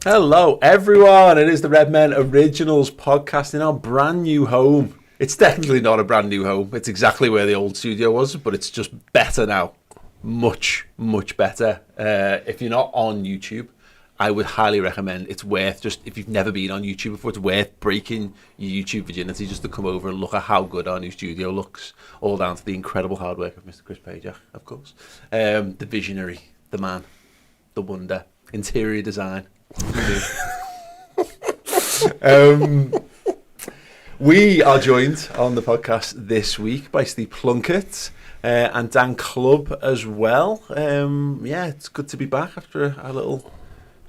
Hello everyone, it is the Redmen Originals Podcast in our brand new home. It's technically not a brand new home, it's exactly where the old studio was, but it's just better now. Much better. If you're not on YouTube, I would highly recommend, it's worth, just if you've never been on YouTube before, it's worth breaking your YouTube virginity just to come over and look at how good our new studio looks, all down to the incredible hard work of Mr. Chris Pajak, of course. The visionary, the man, the wonder, interior design. We are joined on the podcast this week by Ste Plunkett and Dan Clubb as well. It's good to be back after a little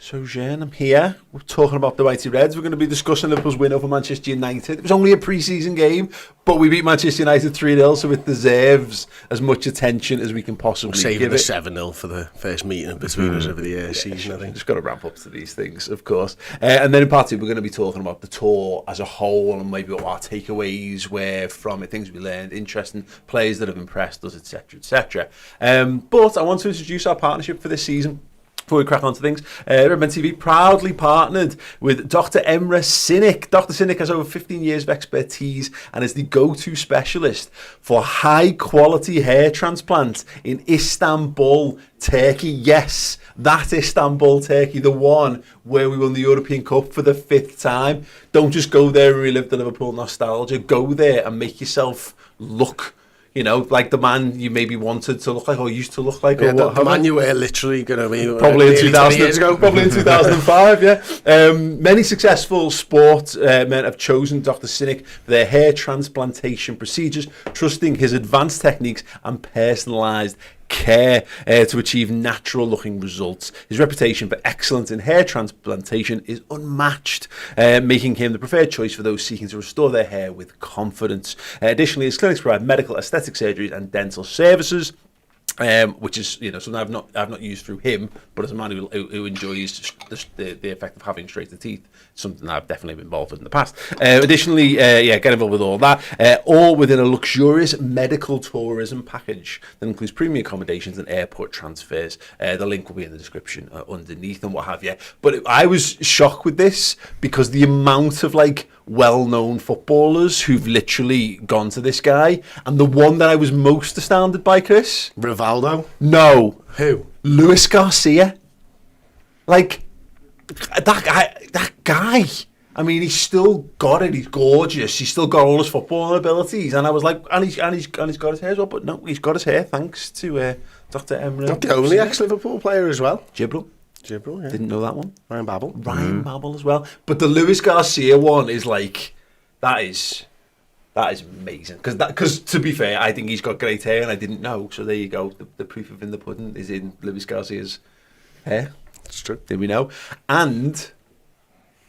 sojourn. I'm here. We're talking about the Mighty Reds. We're going to be discussing Liverpool's win over Manchester United. It was only a pre-season game, but we beat Manchester United 3-0, so it deserves as much attention as we can possibly give it. Saving the 7-0 for the first meeting between us over the season, I think. Just got to ramp up to these things, of course. And then in part two, we're going to be talking about the tour as a whole and maybe what our takeaways were from it, things we learned, interesting players that have impressed us, etc., etc. But I want to introduce our partnership for this season. Before we crack on to things, Redmen TV proudly partnered with Dr. Emre Sinik. Dr. Sinik has over 15 years of expertise and is the go-to specialist for high-quality hair transplants in Istanbul, Turkey. Yes, that Istanbul, Turkey, the one where we won the European Cup for the 5th time. Don't just go there and relive the Liverpool nostalgia. Go there and make yourself look, you know, like the man you maybe wanted to look like or used to look like. Yeah, or the man you were literally going to be probably in 2000 years ago. Probably in 2005. Yeah. Many successful sport men have chosen Dr. Sinik for their hair transplantation procedures, trusting his advanced techniques and personalised care to achieve natural looking results. His reputation for excellence in hair transplantation is unmatched, making him the preferred choice for those seeking to restore their hair with confidence. Additionally, his clinics provide medical, aesthetic surgeries and dental services, which is, you know, something I've not used through him, but as a man who enjoys the effect of having straighter teeth, something that I've definitely been involved with in the past. Additionally, get involved with all that, all within a luxurious medical tourism package that includes premium accommodations and airport transfers. The link will be in the description underneath and what have you. But I was shocked with this because the amount of well-known footballers who've literally gone to this guy, and the one that I was most astounded by, Chris, Rivaldo? No. Who? Luis Garcia. That guy. I mean, he's still got it. He's gorgeous. He's still got all his footballing abilities. And I was like, and he's got his hair as well. But no, he's got his hair thanks to Dr. Emre. Not the only ex-Liverpool player as well. Gibril, yeah. Didn't know that one. Ryan Babel as well. But the Luis Garcia one is that is amazing. Because to be fair, I think he's got great hair and I didn't know. So there you go. The proof of in the pudding is in Luis Garcia's hair. It's true. There we know. And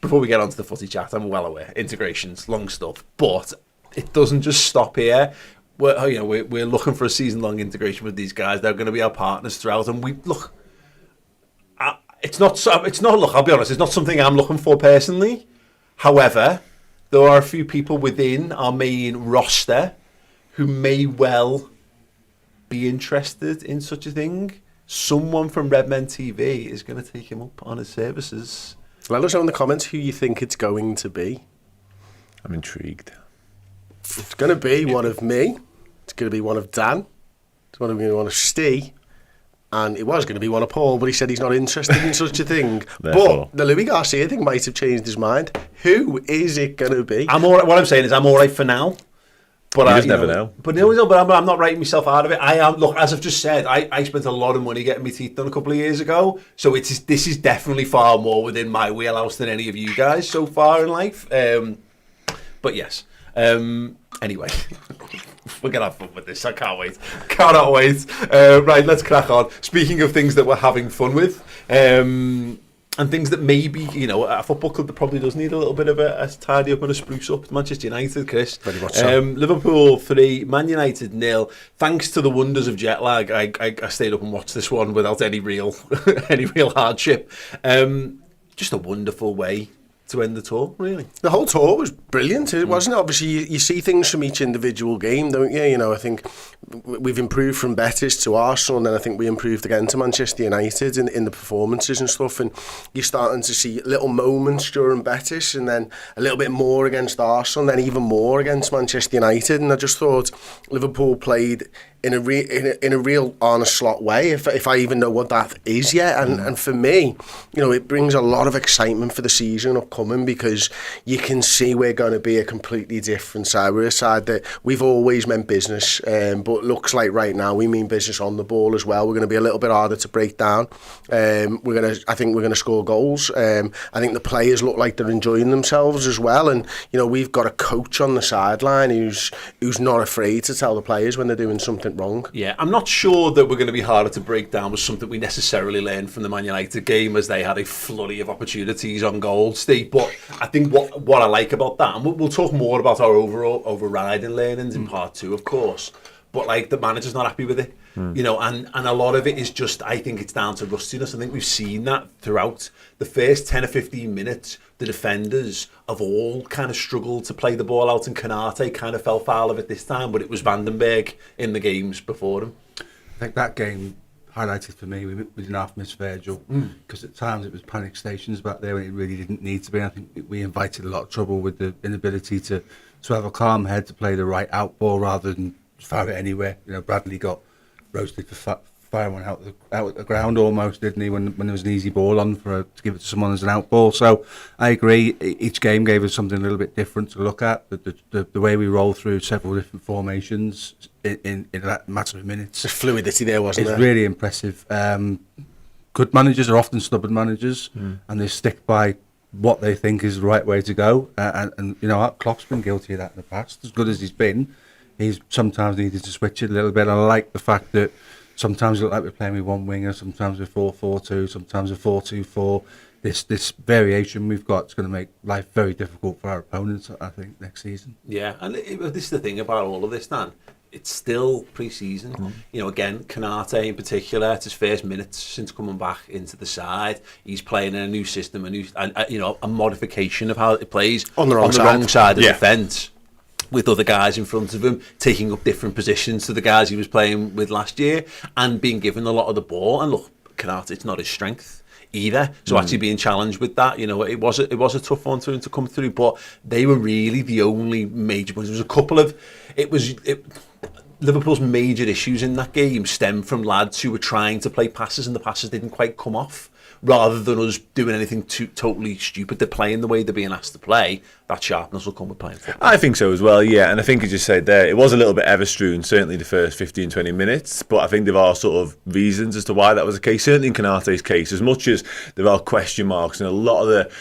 before we get on to the footy chat, I'm well aware, integrations, long stuff, but it doesn't just stop here. We're looking for a season-long integration with these guys. They're going to be our partners throughout, and look. I'll be honest, it's not something I'm looking for personally. However, there are a few people within our main roster who may well be interested in such a thing. Someone from Redmen TV is going to take him up on his services. Let us know in the comments who you think it's going to be. I'm intrigued. It's going to be one of me. It's going to be one of Dan. It's going to be one of Steve. And it was going to be one of Paul, but he said he's not interested in such a thing. But the Luis Garcia thing might have changed his mind. Who is it going to be? I'm all right. What I'm saying is I'm all right for now. But you just never know. But I'm not writing myself out of it. I am. Look, as I've just said, I spent a lot of money getting my teeth done a couple of years ago. So this is definitely far more within my wheelhouse than any of you guys so far in life. But yes. Anyway, we're going to have fun with this. I can't wait. Cannot wait. Right, let's crack on. Speaking of things that we're having fun with, and things that maybe, a football club that probably does need a little bit of a tidy up and a spruce up. Manchester United, Chris. Very much so. Liverpool 3, Man United 0. Thanks to the wonders of jet lag, I stayed up and watched this one without any real hardship. Just a wonderful way to end the tour, really. The whole tour was brilliant, wasn't it? Obviously, you see things from each individual game, don't you? You know, I think we've improved from Betis to Arsenal, and then I think we improved again to Manchester United in the performances and stuff, and you're starting to see little moments during Betis, and then a little bit more against Arsenal, and then even more against Manchester United, and I just thought Liverpool played in a real Arne Slot way, if I even know what that is yet. And for me, you know, it brings a lot of excitement for the season upcoming, because you can see we're going to be a completely different side. We're a side that we've always meant business, but looks like right now we mean business on the ball as well. We're going to be a little bit harder to break down. I think we're going to score goals. I think the players look like they're enjoying themselves as well. And you know, we've got a coach on the sideline who's not afraid to tell the players when they're doing something wrong. Yeah, I'm not sure that we're going to be harder to break down was something we necessarily learned from the Man United game, as they had a flurry of opportunities on goal, Steve. But I think what I like about that, and we'll talk more about our overall overriding learnings in part 2, of course, but like the manager's not happy with it, you know, and a lot of it is just, I think it's down to rustiness. I think we've seen that throughout the first 10 or 15 minutes. The defenders have all kind of struggled to play the ball out, and Konate kind of fell foul of it this time, but it was Vandenberg in the games before him. I think that game highlighted for me, we didn't half miss Virgil, because at times it was panic stations back there when it really didn't need to be. I think we invited a lot of trouble with the inability to have a calm head to play the right out ball rather than fire it anywhere. You know, Bradley got roasted for firing out the ground almost, didn't he, when there was an easy ball on to give it to someone as an out ball. So I agree, each game gave us something a little bit different to look at. The way we roll through several different formations in that matter of minutes. The fluidity there, wasn't there? It's really impressive. Good managers are often stubborn managers, and they stick by what they think is the right way to go. And you know, Klopp's been guilty of that in the past. As good as he's been, he's sometimes needed to switch it a little bit. I like the fact that sometimes it looks like we're playing with one winger, sometimes we're 4-4-2, sometimes we're 4-2-4. This variation we've got is going to make life very difficult for our opponents, I think, next season. Yeah, and this is the thing about all of this, Dan. It's still pre-season. You know, again, Konate in particular, it's his first minutes since coming back into the side. He's playing in a new system, a modification of how it plays on the wrong side of defence, with other guys in front of him, taking up different positions to the guys he was playing with last year, and being given a lot of the ball. And look, Konate, it's not his strength either. So actually being challenged with that, you know, it was a tough one for him to come through. But they were really the only major points. There was a couple of Liverpool's major issues in that game stemmed from lads who were trying to play passes and the passes didn't quite come off. Rather than us doing anything totally stupid, they're playing the way they're being asked to play. That sharpness will come with playing football. I think so as well, yeah. And I think, as you said there, it was a little bit ever-strewn, certainly the first 15-20 minutes. But I think there are sort of reasons as to why that was the case. Certainly in Konate's case, as much as there are question marks, and a lot of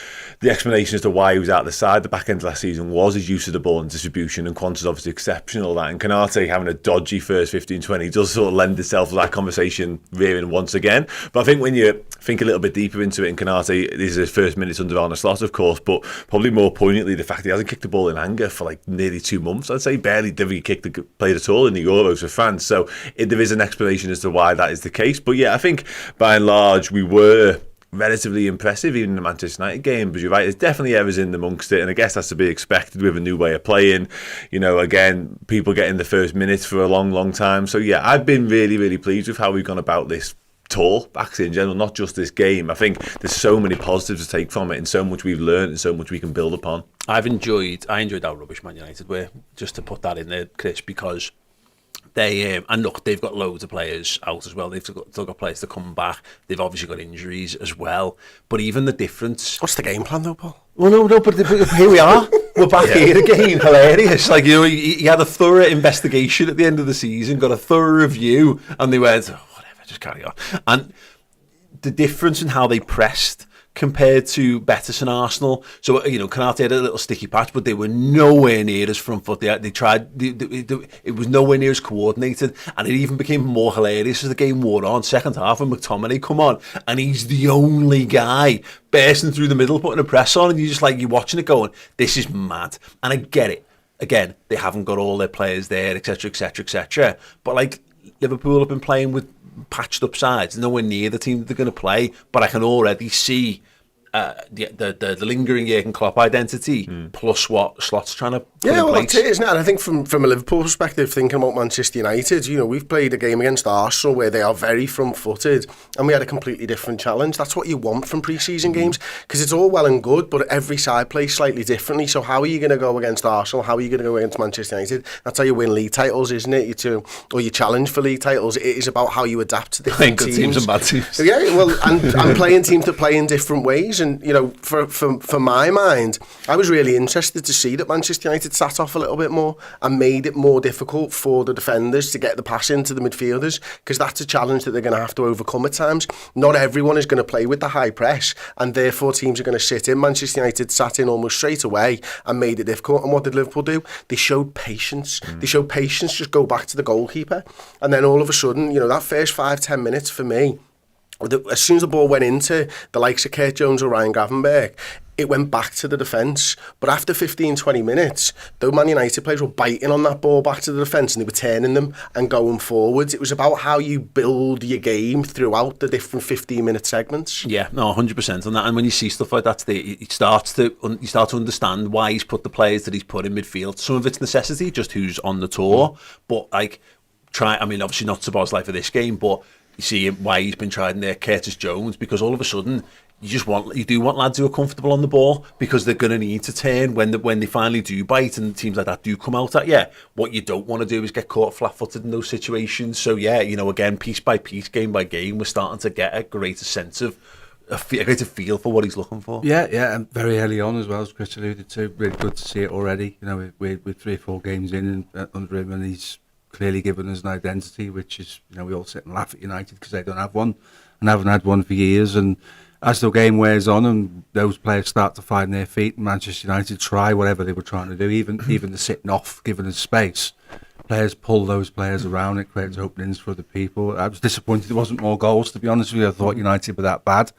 the explanation as to why he was out the side the back end of last season was his use of the ball and distribution, and Quanta's obviously exceptional at that. And Konate having a dodgy first 15-20 does sort of lend itself to that conversation rearing once again. But I think when you think a little bit deeper into it, in Konate, this is his first minutes under Arne Slot, of course, but probably more poignantly the fact he hasn't kicked the ball in anger for like nearly 2 months. I'd say barely did he played at all in the Euros for France. So there is an explanation as to why that is the case. But yeah, I think by and large we were relatively impressive even in the Manchester United game, but you're right, there's definitely errors in amongst it, and I guess that's to be expected with a new way of playing. You know, again, people getting the first minutes for a long time. So yeah, I've been really pleased with how we've gone about this tour, actually, in general, not just this game. I think there's so many positives to take from it, and so much we've learned and so much we can build upon. I enjoyed how rubbish Man United were, just to put that in there, Chris, because they and look, they've got loads of players out as well. They've still got players to come back. They've obviously got injuries as well. But even the difference. What's the game plan though, Paul? Well, no, but here we are. We're back here again. Hilarious. Like, you know, he had a thorough investigation at the end of the season, got a thorough review, and they went, oh, whatever, just carry on. And the difference in how they pressed compared to Betis and Arsenal. So, you know, Konate had a little sticky patch, but they were nowhere near as front foot. They tried, it was nowhere near as coordinated, and it even became more hilarious as the game wore on. Second half, when McTominay come on, and he's the only guy bursting through the middle, putting a press on, and you're watching it going, this is mad. And I get it. Again, they haven't got all their players there, etc. But like, Liverpool have been playing with patched up sides, nowhere near the team that they're going to play, but I can already see the lingering Jurgen Klopp identity plus what Slot's trying to put in well, place. that's it, isn't it? And I think from a Liverpool perspective, thinking about Manchester United, we've played a game against Arsenal where they are very front-footed, and we had a completely different challenge. That's what you want from pre-season games, because it's all well and good, but every side plays slightly differently. So how are you going to go against Arsenal? How are you going to go against Manchester United? That's how you win league titles, isn't it? Or you challenge for league titles. It is about how you adapt to different good teams and bad teams. Yeah, well, and playing teams to play in different ways. And, for my mind, I was really interested to see that Manchester United sat off a little bit more and made it more difficult for the defenders to get the pass into the midfielders, because that's a challenge that they're going to have to overcome at times. Not everyone is going to play with the high press, and therefore teams are going to sit in. Manchester United sat in almost straight away and made it difficult. And what did Liverpool do? They showed patience. They showed patience, just go back to the goalkeeper. And then all of a sudden, that first 5-10 minutes for me, as soon as the ball went into the likes of Kurt Jones or Ryan Gravenberch, it went back to the defence. But after 15-20 minutes, the Man United players were biting on that ball back to the defence, and they were turning them and going forwards. It was about how you build your game throughout the different 15-minute segments. Yeah, no, 100% on that. And when you see stuff like that, you start to understand why he's put the players that he's put in midfield. Some of it's necessity, just who's on the tour. But obviously not Szoboszlai for this game, but you see why he's been trying there, Curtis Jones, because all of a sudden you do want lads who are comfortable on the ball, because they're going to need to turn when they finally do bite, and teams like that do come out at you. What you don't want to do is get caught flat-footed in those situations. So again, piece by piece, game by game, we're starting to get a greater sense of a greater feel for what he's looking for. Yeah, and very early on as well, as Chris alluded to. Really good to see it already. We're 3 or 4 games in and under him, and he's clearly given us an identity, which is, we all sit and laugh at United because they don't have one and haven't had one for years. And as the game wears on and those players start to find their feet, and Manchester United try whatever they were trying to do, even the sitting off, giving us space, players pull those players around. It creates openings for other people. I was disappointed there wasn't more goals, to be honest with you. I thought United were that bad.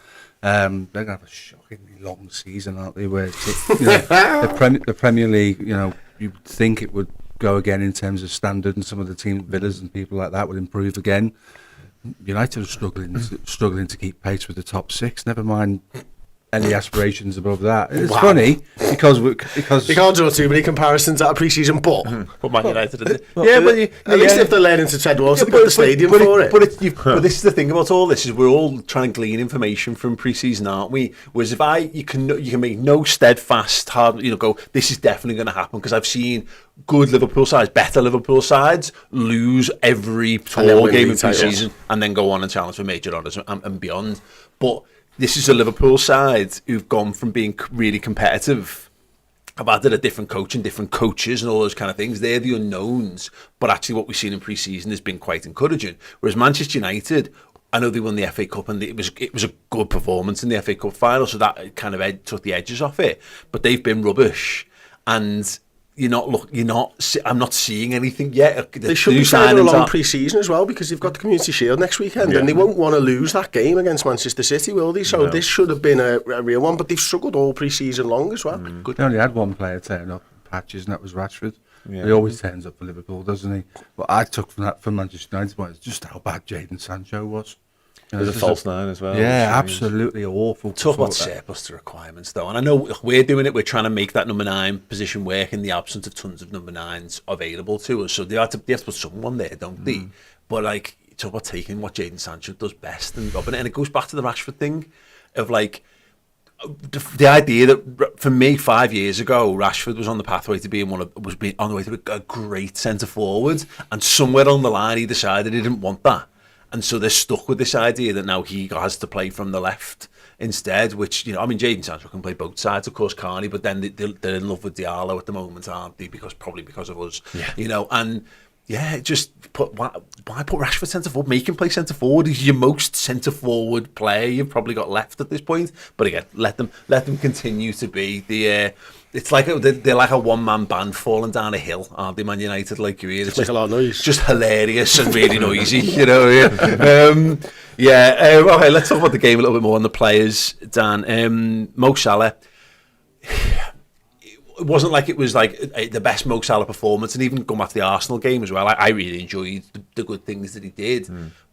They're going to have a shockingly long season, aren't they? Where the Premier League, you'd think it would go again in terms of standard, and some of the team, Villas and people like that, would improve again. United are struggling to keep pace with the top 6. Never mind any aspirations above that. It's funny because you can't draw too many comparisons at a pre-season, but Man United, at least if they're learning to tread water, they've got the stadium for it. But this is the thing about all this, is we're all trying to glean information from pre-season, aren't we? Whereas you can make no steadfast hard, go, this is definitely going to happen, because I've seen good Liverpool sides, better Liverpool sides, lose every tour game in pre-season and then go on and challenge for major honours and beyond. But this is a Liverpool side who've gone from being really competitive. I've added a different coach and different coaches and all those kind of things. They're the unknowns, but actually what we've seen in pre-season has been quite encouraging. Whereas Manchester United, I know they won the FA Cup, and it was a good performance in the FA Cup final, so that kind of took the edges off it. But they've been rubbish, and I'm not seeing anything yet. They should be playing a long pre-season as well, because they've got the Community Shield next weekend, and they won't want to lose that game against Manchester City, will they? So this should have been a real one, but they've struggled all pre-season long as well. Good. They only had one player turn up in patches, and that was Rashford. Yeah. He always turns up for Liverpool, doesn't he? But I took from that from Manchester United point, just how bad Jadon Sancho was. There's a false 9 as well. Yeah, absolutely awful. Talk about surplus to requirements, though. And I know we're doing it. We're trying to make that number 9 position work in the absence of tons of number 9s available to us. So they have to put someone there, don't they? But talk about taking what Jadon Sancho does best and robbing it. And it goes back to the Rashford thing of the idea that, for me, 5 years ago, Rashford was on the pathway to being on the way to a great centre forward, and somewhere on the line he decided he didn't want that. And so they're stuck with this idea that now he has to play from the left instead, which, Jadon Sancho can play both sides, of course, can't he? But then they're in love with Diallo at the moment, aren't they? Probably because of us, and just why put Rashford centre forward? Make him play centre forward. He's your most centre forward player you've probably got left at this point. But again, let them continue to be the. It's like they're like a one-man band falling down a hill, aren't they, Man United? Like you hear, it's make a lot of noise. Just hilarious and really noisy, Okay, let's talk about the game a little bit more on the players, Dan. Mo Salah. It wasn't like it was the best Mo Salah performance, and even going back to the Arsenal game as well, I really enjoyed the good things that he did.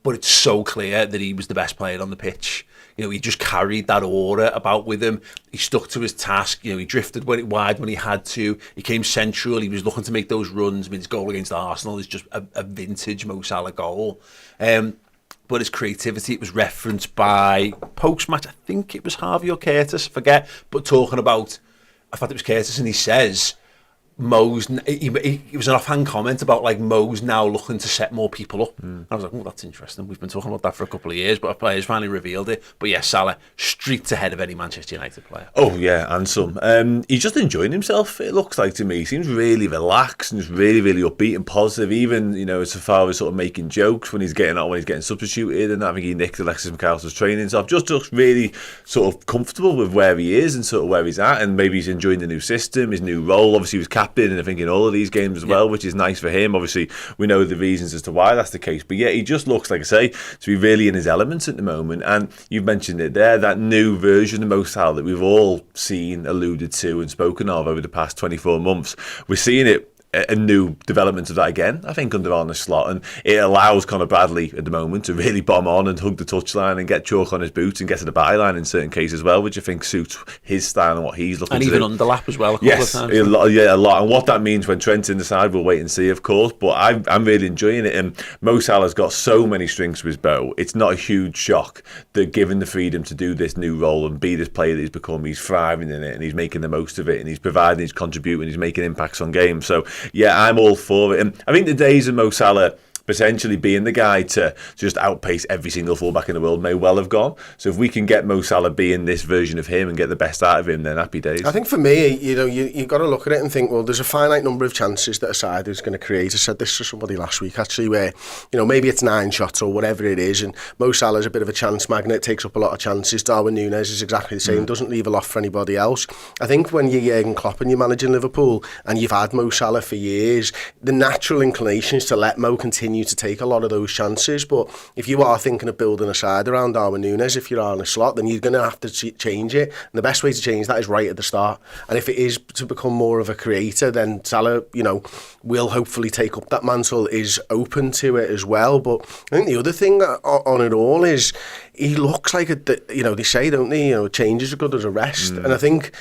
but it's so clear that he was the best player on the pitch. You know, he just carried that aura about with him. He stuck to his task. You know, he drifted wide when he had to. He came central. He was looking to make those runs. I mean, his goal against Arsenal is just a vintage Mo Salah goal. But his creativity, it was referenced by post-match. I think it was Harvey or Curtis, I forget. But talking about, I thought it was Curtis, and he says, it was an offhand comment about like Mo's now looking to set more people up. I was like, oh, that's interesting. We've been talking about that for a couple of years, but our players finally revealed it. But yeah, Salah, streets ahead of any Manchester United player. Oh yeah, and some. He's just enjoying himself, it looks like to me. He seems really relaxed and just really, really upbeat and positive. Even, you know, so far as sort of making jokes when he's getting substituted, and I think he nicked Alexis McAllister's training. So I've just really sort of comfortable with where he is and sort of where he's at, and maybe he's enjoying the new system, his new role. Obviously he was captain, and I think in all of these games as well, which is nice for him. Obviously, we know the reasons as to why that's the case. But yeah, he just looks, like I say, to be really in his elements at the moment. And you've mentioned it there, that new version of Mo Salah that we've all seen, alluded to and spoken of over the past 24 months. We're seeing it, a new development of that again, I think, under Arne Slot, and it allows Conor Bradley at the moment to really bomb on and hug the touchline and get chalk on his boots and get to the byline in certain cases as well, which I think suits his style and what he's looking to do. And even underlap as well a couple of times. A lot. And what that means when Trent's in the side, we'll wait and see, of course, but I'm really enjoying it. And Mo Salah's got so many strings to his bow. It's not a huge shock that, given the freedom to do this new role and be this player that he's become, he's thriving in it and he's making the most of it and he's providing, he's contributing, he's making impacts on games. So yeah, I'm all for it. And I think the days of Mo Salah potentially being the guy to just outpace every single fullback in the world may well have gone. So if we can get Mo Salah being this version of him and get the best out of him, then happy days. I think for me, you know, you've got to look at it and think, well, there's a finite number of chances that a side is going to create. I said this to somebody last week, actually, where, you know, maybe it's 9 shots or whatever it is, and Mo Salah's a bit of a chance magnet, takes up a lot of chances. Darwin Núñez is exactly the same, doesn't leave a lot for anybody else. I think when you're Jurgen Klopp and you're managing Liverpool and you've had Mo Salah for years, the natural inclination is to let Mo continue to take a lot of those chances. But if you are thinking of building a side around Darwin Núñez, if you're Arne Slot, then you're going to have to change it. And the best way to change that is right at the start. And if it is to become more of a creator, then Salah, you know, will hopefully take up that mantle, is open to it as well. But I think the other thing on it all is he looks like, you know, they say, don't they, you know, change is as good as a rest. And I think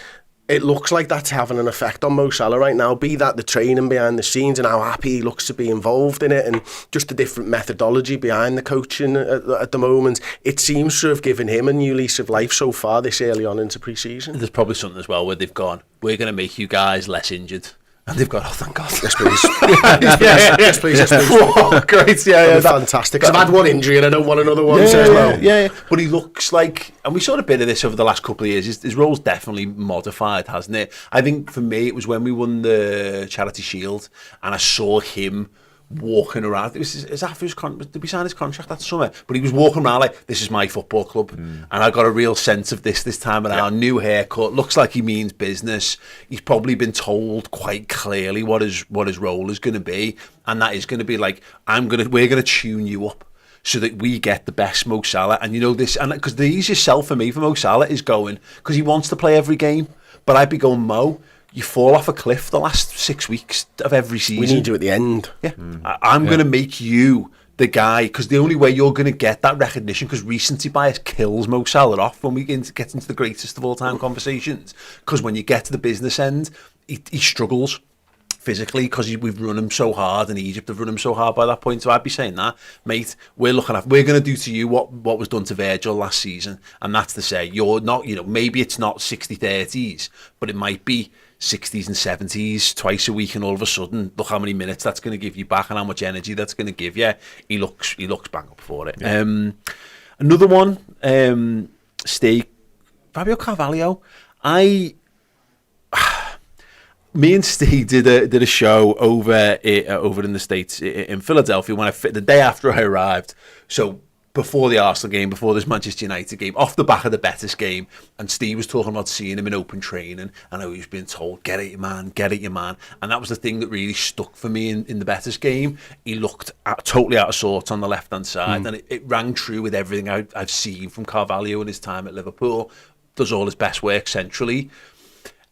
it looks like that's having an effect on Mo Salah right now, be that the training behind the scenes and how happy he looks to be involved in it, and just the different methodology behind the coaching at the moment. It seems to have given him a new lease of life so far this early on into pre-season. There's probably something as well where they've gone, we're going to make you guys less injured. And they've got, oh, thank God. Yes, please. Yes, please. Yes, please. Whoa, great, yeah. Fantastic. Because I've had one injury and I don't want another one. Yeah. But he looks like, and we saw a bit of this over the last couple of years, his role's definitely modified, hasn't it? I think for me, it was when we won the Charity Shield and I saw him walking around. It was after his did we sign his contract that summer? But he was walking around like, this is my football club. And I got a real sense of this time around. New haircut, looks like he means business. He's probably been told quite clearly what his role is going to be, and that is going to be like, we're going to tune you up so that we get the best Mo Salah. And you know this, and because the easiest sell for me for Mo Salah is going, because he wants to play every game, but I'd be going, Mo, you fall off a cliff the last 6 weeks of every season. We need you at the end. Yeah. I'm going to make you the guy, because the only way you're going to get that recognition, because recency bias kills Mo Salah off when we get into the greatest of all time conversations, because when you get to the business end, he struggles physically, because we've run him so hard, and Egypt have run him so hard by that point. So I'd be saying that, mate, we're going to do to you what was done to Virgil last season, and that's to say, you're not, you know, maybe it's not 60-30s, but it might be 60s and 70s twice a week, and all of a sudden, look how many minutes that's going to give you back and how much energy that's going to give you. He looks bang up for it. Yeah. Another one, Fabio Carvalho. Me and Steve did a show over in the States in Philadelphia the day after I arrived. So before the Arsenal game, before this Manchester United game, off the back of the Betis game, and Steve was talking about seeing him in open training, and I was being told, get at your man, and that was the thing that really stuck for me in the Betis game. He looked totally out of sorts on the left-hand side, and it rang true with everything I've seen from Carvalho in his time at Liverpool. Does all his best work centrally.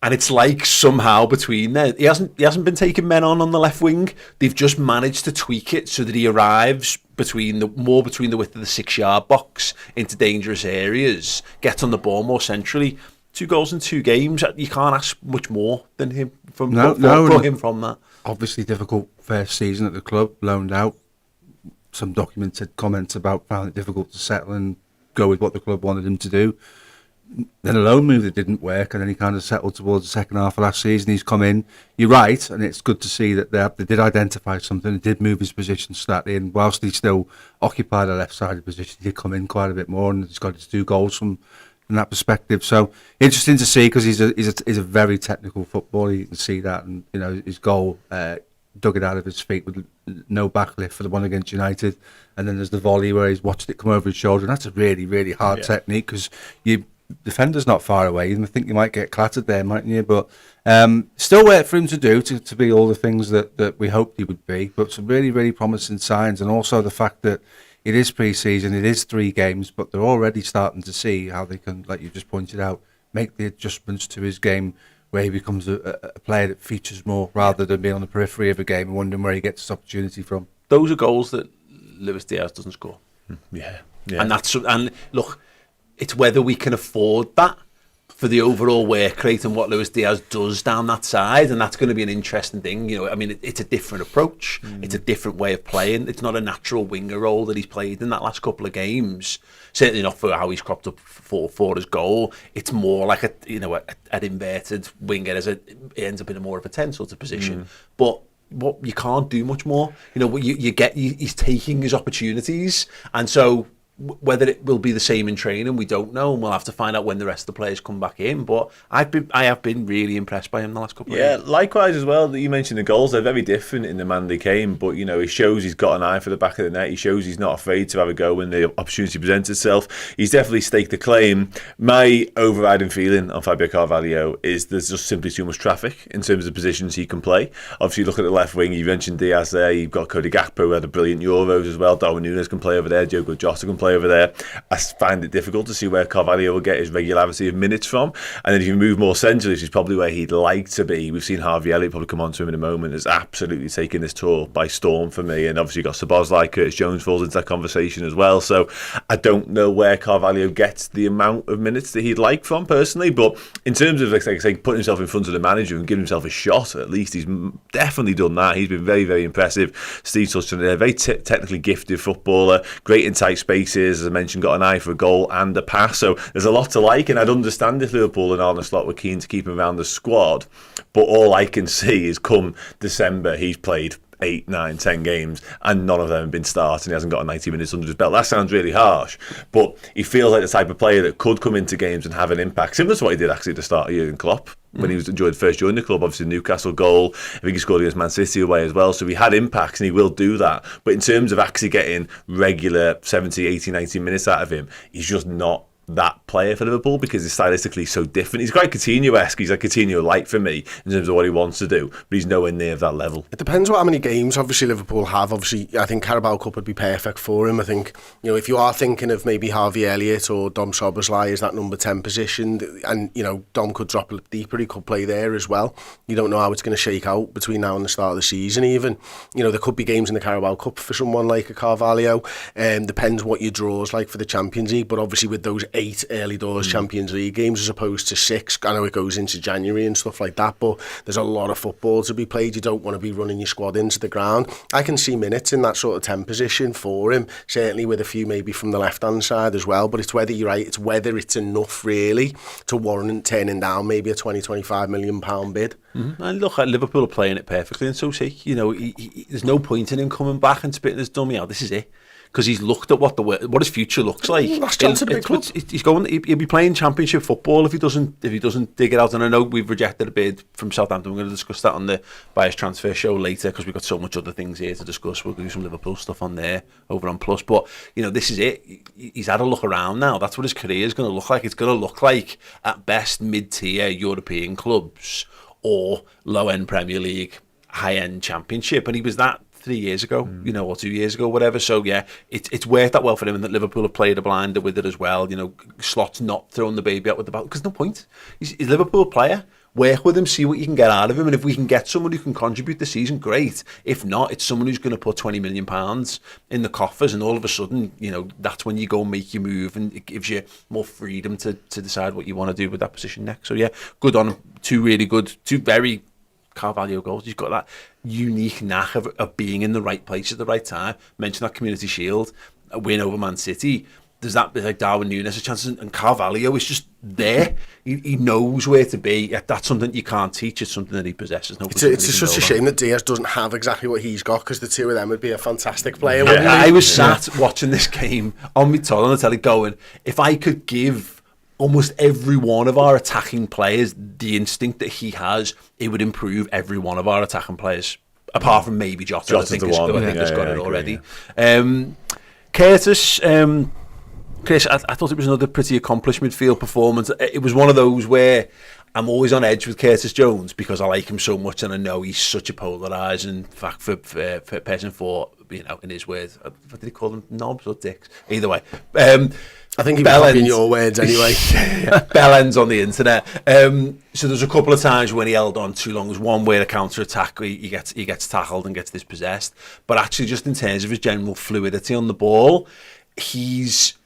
And it's like somehow between there, he hasn't been taking men on the left wing. They've just managed to tweak it so that he arrives between the width of the 6-yard box into dangerous areas, gets on the ball more centrally. 2 goals in 2 games. You can't ask much more than him from that. Obviously, difficult first season at the club, loaned out. Some documented comments about found it difficult to settle and go with what the club wanted him to do. Then a loan move that didn't work, and then he kind of settled towards the second half of last season. He's come in. You're right, and it's good to see that they did identify something. They did move his position slightly, and whilst he still occupied a left-sided position, he did come in quite a bit more, and he's got his 2 goals from that perspective. So interesting to see, because he's a very technical footballer. You can see that, and his goal dug it out of his feet with no backlift for the one against United, and then there's the volley where he's watched it come over his shoulder, and that's a really, really hard technique, because defender's not far away, and I think you might get clattered there, mightn't you? But still work for him to do to be all the things that we hoped he would be. But some really, really promising signs, and also the fact that it is pre-season, it is 3 games, but they're already starting to see how they can, like you just pointed out, make the adjustments to his game, where he becomes a player that features more rather than being on the periphery of a game and wondering where he gets his opportunity from. Those are goals that Luis Diaz doesn't score. Yeah. And look, it's whether we can afford that for the overall work rate and what Luis Diaz does down that side, and that's going to be an interesting thing. It's a different approach. It's a different way of playing. It's not a natural winger role that he's played in that last couple of games. Certainly not for how he's cropped up for his goal. It's more like an inverted winger, it ends up in a more of a 10 sort of position. But you can't do much more. He's taking his opportunities, and so whether it will be the same in training, we don't know, and we'll have to find out when the rest of the players come back in. But I have been really impressed by him the last couple of years. Yeah, likewise as well. That you mentioned the goals, they're very different in the man they came, but he shows he's got an eye for the back of the net. He shows he's not afraid to have a go when the opportunity presents itself. He's definitely staked a claim. My overriding feeling on Fabio Carvalho is there's just simply too much traffic in terms of positions he can play. Obviously, look at the left wing. You mentioned Diaz there. You've got Cody Gakpo, who had a brilliant Euros as well. Darwin Núñez can play over there. Diogo Jota can play over there. I find it difficult to see where Carvalho will get his regularity of minutes from. And then if you move more centrally, which is probably where he'd like to be, we've seen Harvey Elliott, probably come on to him in a moment, has absolutely taken this tour by storm for me. And obviously you've got Szoboszlai, Curtis Jones falls into that conversation as well. So I don't know where Carvalho gets the amount of minutes that he'd like from personally. But in terms of, like I say, putting himself in front of the manager and giving himself a shot, at least he's definitely done that. He's been very, very impressive. Steve touched on it, a very technically gifted footballer, great in tight spaces, as I mentioned, got an eye for a goal and a pass. So there's a lot to like, and I'd understand if Liverpool and Arne Slot were keen to keep him around the squad. But all I can see is come December, he's played 8, 9, 10 games and none of them have been starting. He hasn't got 90 minutes under his belt. That sounds really harsh, but he feels like the type of player that could come into games and have an impact, similar to what he did actually at the start of Jurgen Klopp when he was first joined the club. Obviously Newcastle goal, I think he scored against Man City away as well, so he had impacts and he will do that. But in terms of actually getting regular 70, 80, 90 minutes out of him, he's just not that player for Liverpool because he's stylistically so different. He's quite Coutinho-esque. He's like Coutinho-like for me in terms of what he wants to do, but he's nowhere near that level. It depends how many games obviously Liverpool have. Obviously, I think Carabao Cup would be perfect for him. I think, if you are thinking of maybe Harvey Elliott or Dom Szoboszlai as that number 10 position, and Dom could drop a deeper, he could play there as well. You don't know how it's going to shake out between now and the start of the season even. There could be games in the Carabao Cup for someone like a Carvalho. Depends what your draw's like for the Champions League, but obviously with those 8 early doors Champions League games as opposed to 6. I know it goes into January and stuff like that, but there's a lot of football to be played. You don't want to be running your squad into the ground. I can see minutes in that sort of 10 position for him, certainly with a few maybe from the left-hand side as well, but it's whether you're right, it's whether it's enough really to warrant turning down maybe a 20-25 million pound bid. And look, Liverpool are playing it perfectly, and so is he. There's no point in him coming back and spitting his dummy out. This is it. Because he's looked at what his future looks like. He'll be playing Championship football if he doesn't dig it out. And I know we've rejected a bid from Southampton. We're going to discuss that on the Bias Transfer show later because we've got so much other things here to discuss. We'll do some Liverpool stuff on there over on Plus. But this is it. He's had a look around now. That's what his career is going to look like. It's going to look like at best mid-tier European clubs or low-end Premier League, high-end Championship. And he was that 3 years ago, or 2 years ago, whatever. So yeah, it's worked that well for him, and that Liverpool have played a blinder with it as well. Slot's not throwing the baby out with the ball because no point. He's a Liverpool player. work with him, see what you can get out of him, and if we can get someone who can contribute this season, great. If not, it's someone who's going to put £20 million in the coffers, and all of a sudden, you know, that's when you go and make your move, and it gives you more freedom to decide what you want to do with that position next. So yeah, good on him. Two very Carvalho goals. He's got that unique knack of being in the right place at the right time. Mention that Community Shield, a win over Man City. There's that, like Darwin Núñez, a chance, and Carvalho is just there. He knows where to be. That's something you can't teach. It's something that he possesses. It's such a shame that Diaz doesn't have exactly what he's got, because the two of them would be a fantastic player. Yeah. I was sat watching this game on the telly going, if I could give almost every one of our attacking players the instinct that he has, it would improve every one of our attacking players, apart from maybe Jota. I think has got it already. Yeah. Curtis, Chris, I thought it was another pretty accomplished midfield performance. It was one of those where I'm always on edge with Curtis Jones because I like him so much, and I know he's such a polarising fact for person for, you know, in his words. What did he call them? Knobs or dicks? Either way. I think he was copying your words anyway. Bell ends on the internet. So there's a couple of times when he held on too long. There's one where a counter-attack, he gets tackled and gets dispossessed. But actually, just in terms of his general fluidity on the ball,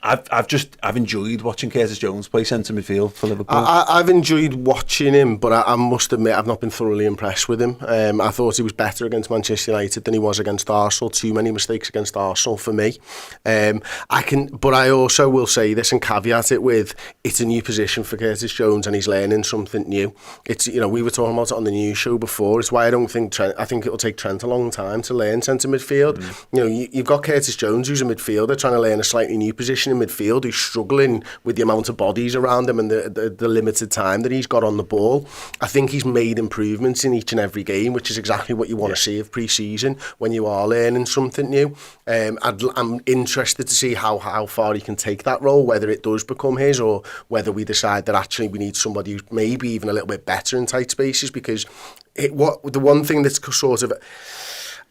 I've enjoyed watching Curtis Jones play centre midfield for Liverpool. I've enjoyed watching him, but I must admit I've not been thoroughly impressed with him. I thought he was better against Manchester United than he was against Arsenal. Too many mistakes against Arsenal for me. But I also will say this and caveat it with, it's a new position for Curtis Jones and he's learning something new. It's, you know, we were talking about it on the news show before. It's why I don't think I think it'll take Trent a long time to learn centre midfield. You know, you've got Curtis Jones, who's a midfielder trying to learn a slightly new position in midfield, who's struggling with the amount of bodies around him and the limited time that he's got on the ball. I think he's made improvements in each and every game, which is exactly what you want to see of pre-season when you are learning something new. I'm interested to see how far he can take that role, whether it does become his or whether we decide that actually we need somebody who's maybe even a little bit better in tight spaces, because the one thing that's sort of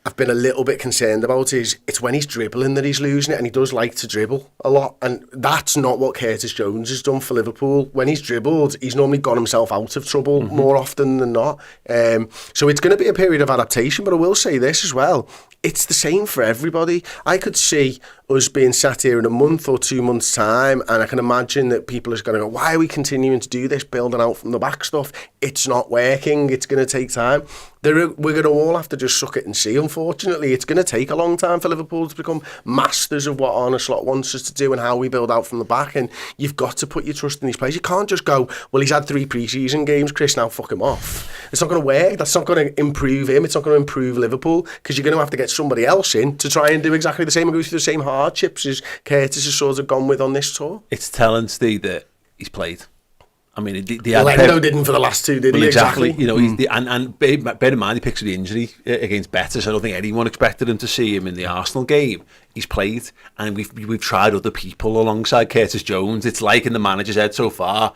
I've been a little bit concerned about is it's when he's dribbling that he's losing it, and he does like to dribble a lot, and that's not what Curtis Jones has done for Liverpool. When he's dribbled, he's normally got himself out of trouble more often than not. So it's going to be a period of adaptation, but I will say this as well. It's the same for everybody. I could see us being sat here in a month or 2 months' time, and I can imagine that people are going to go, why are we continuing to do this, building out from the back stuff? It's not working. It's going to take time. We're going to all have to just suck it and see, unfortunately. It's going to take a long time for Liverpool to become masters of what Arne Slot wants us to do and how we build out from the back, and you've got to put your trust in these players. You can't just go, well, he's had 3 pre-season games, Chris, now fuck him off. It's not going to work. That's not going to improve him. It's not going to improve Liverpool, because you're going to have to get somebody else in to try and do exactly the same and go through the same hardships as Curtis has sort of gone with on this tour. It's telling, Steve, that he's played. I mean, Lendo didn't for the last 2, did he? Exactly. You know, and bear in mind, he picks up the injury against Betis. I don't think anyone expected him to see him in the Arsenal game. He's played, and we've tried other people alongside Curtis Jones. It's like in the manager's head so far,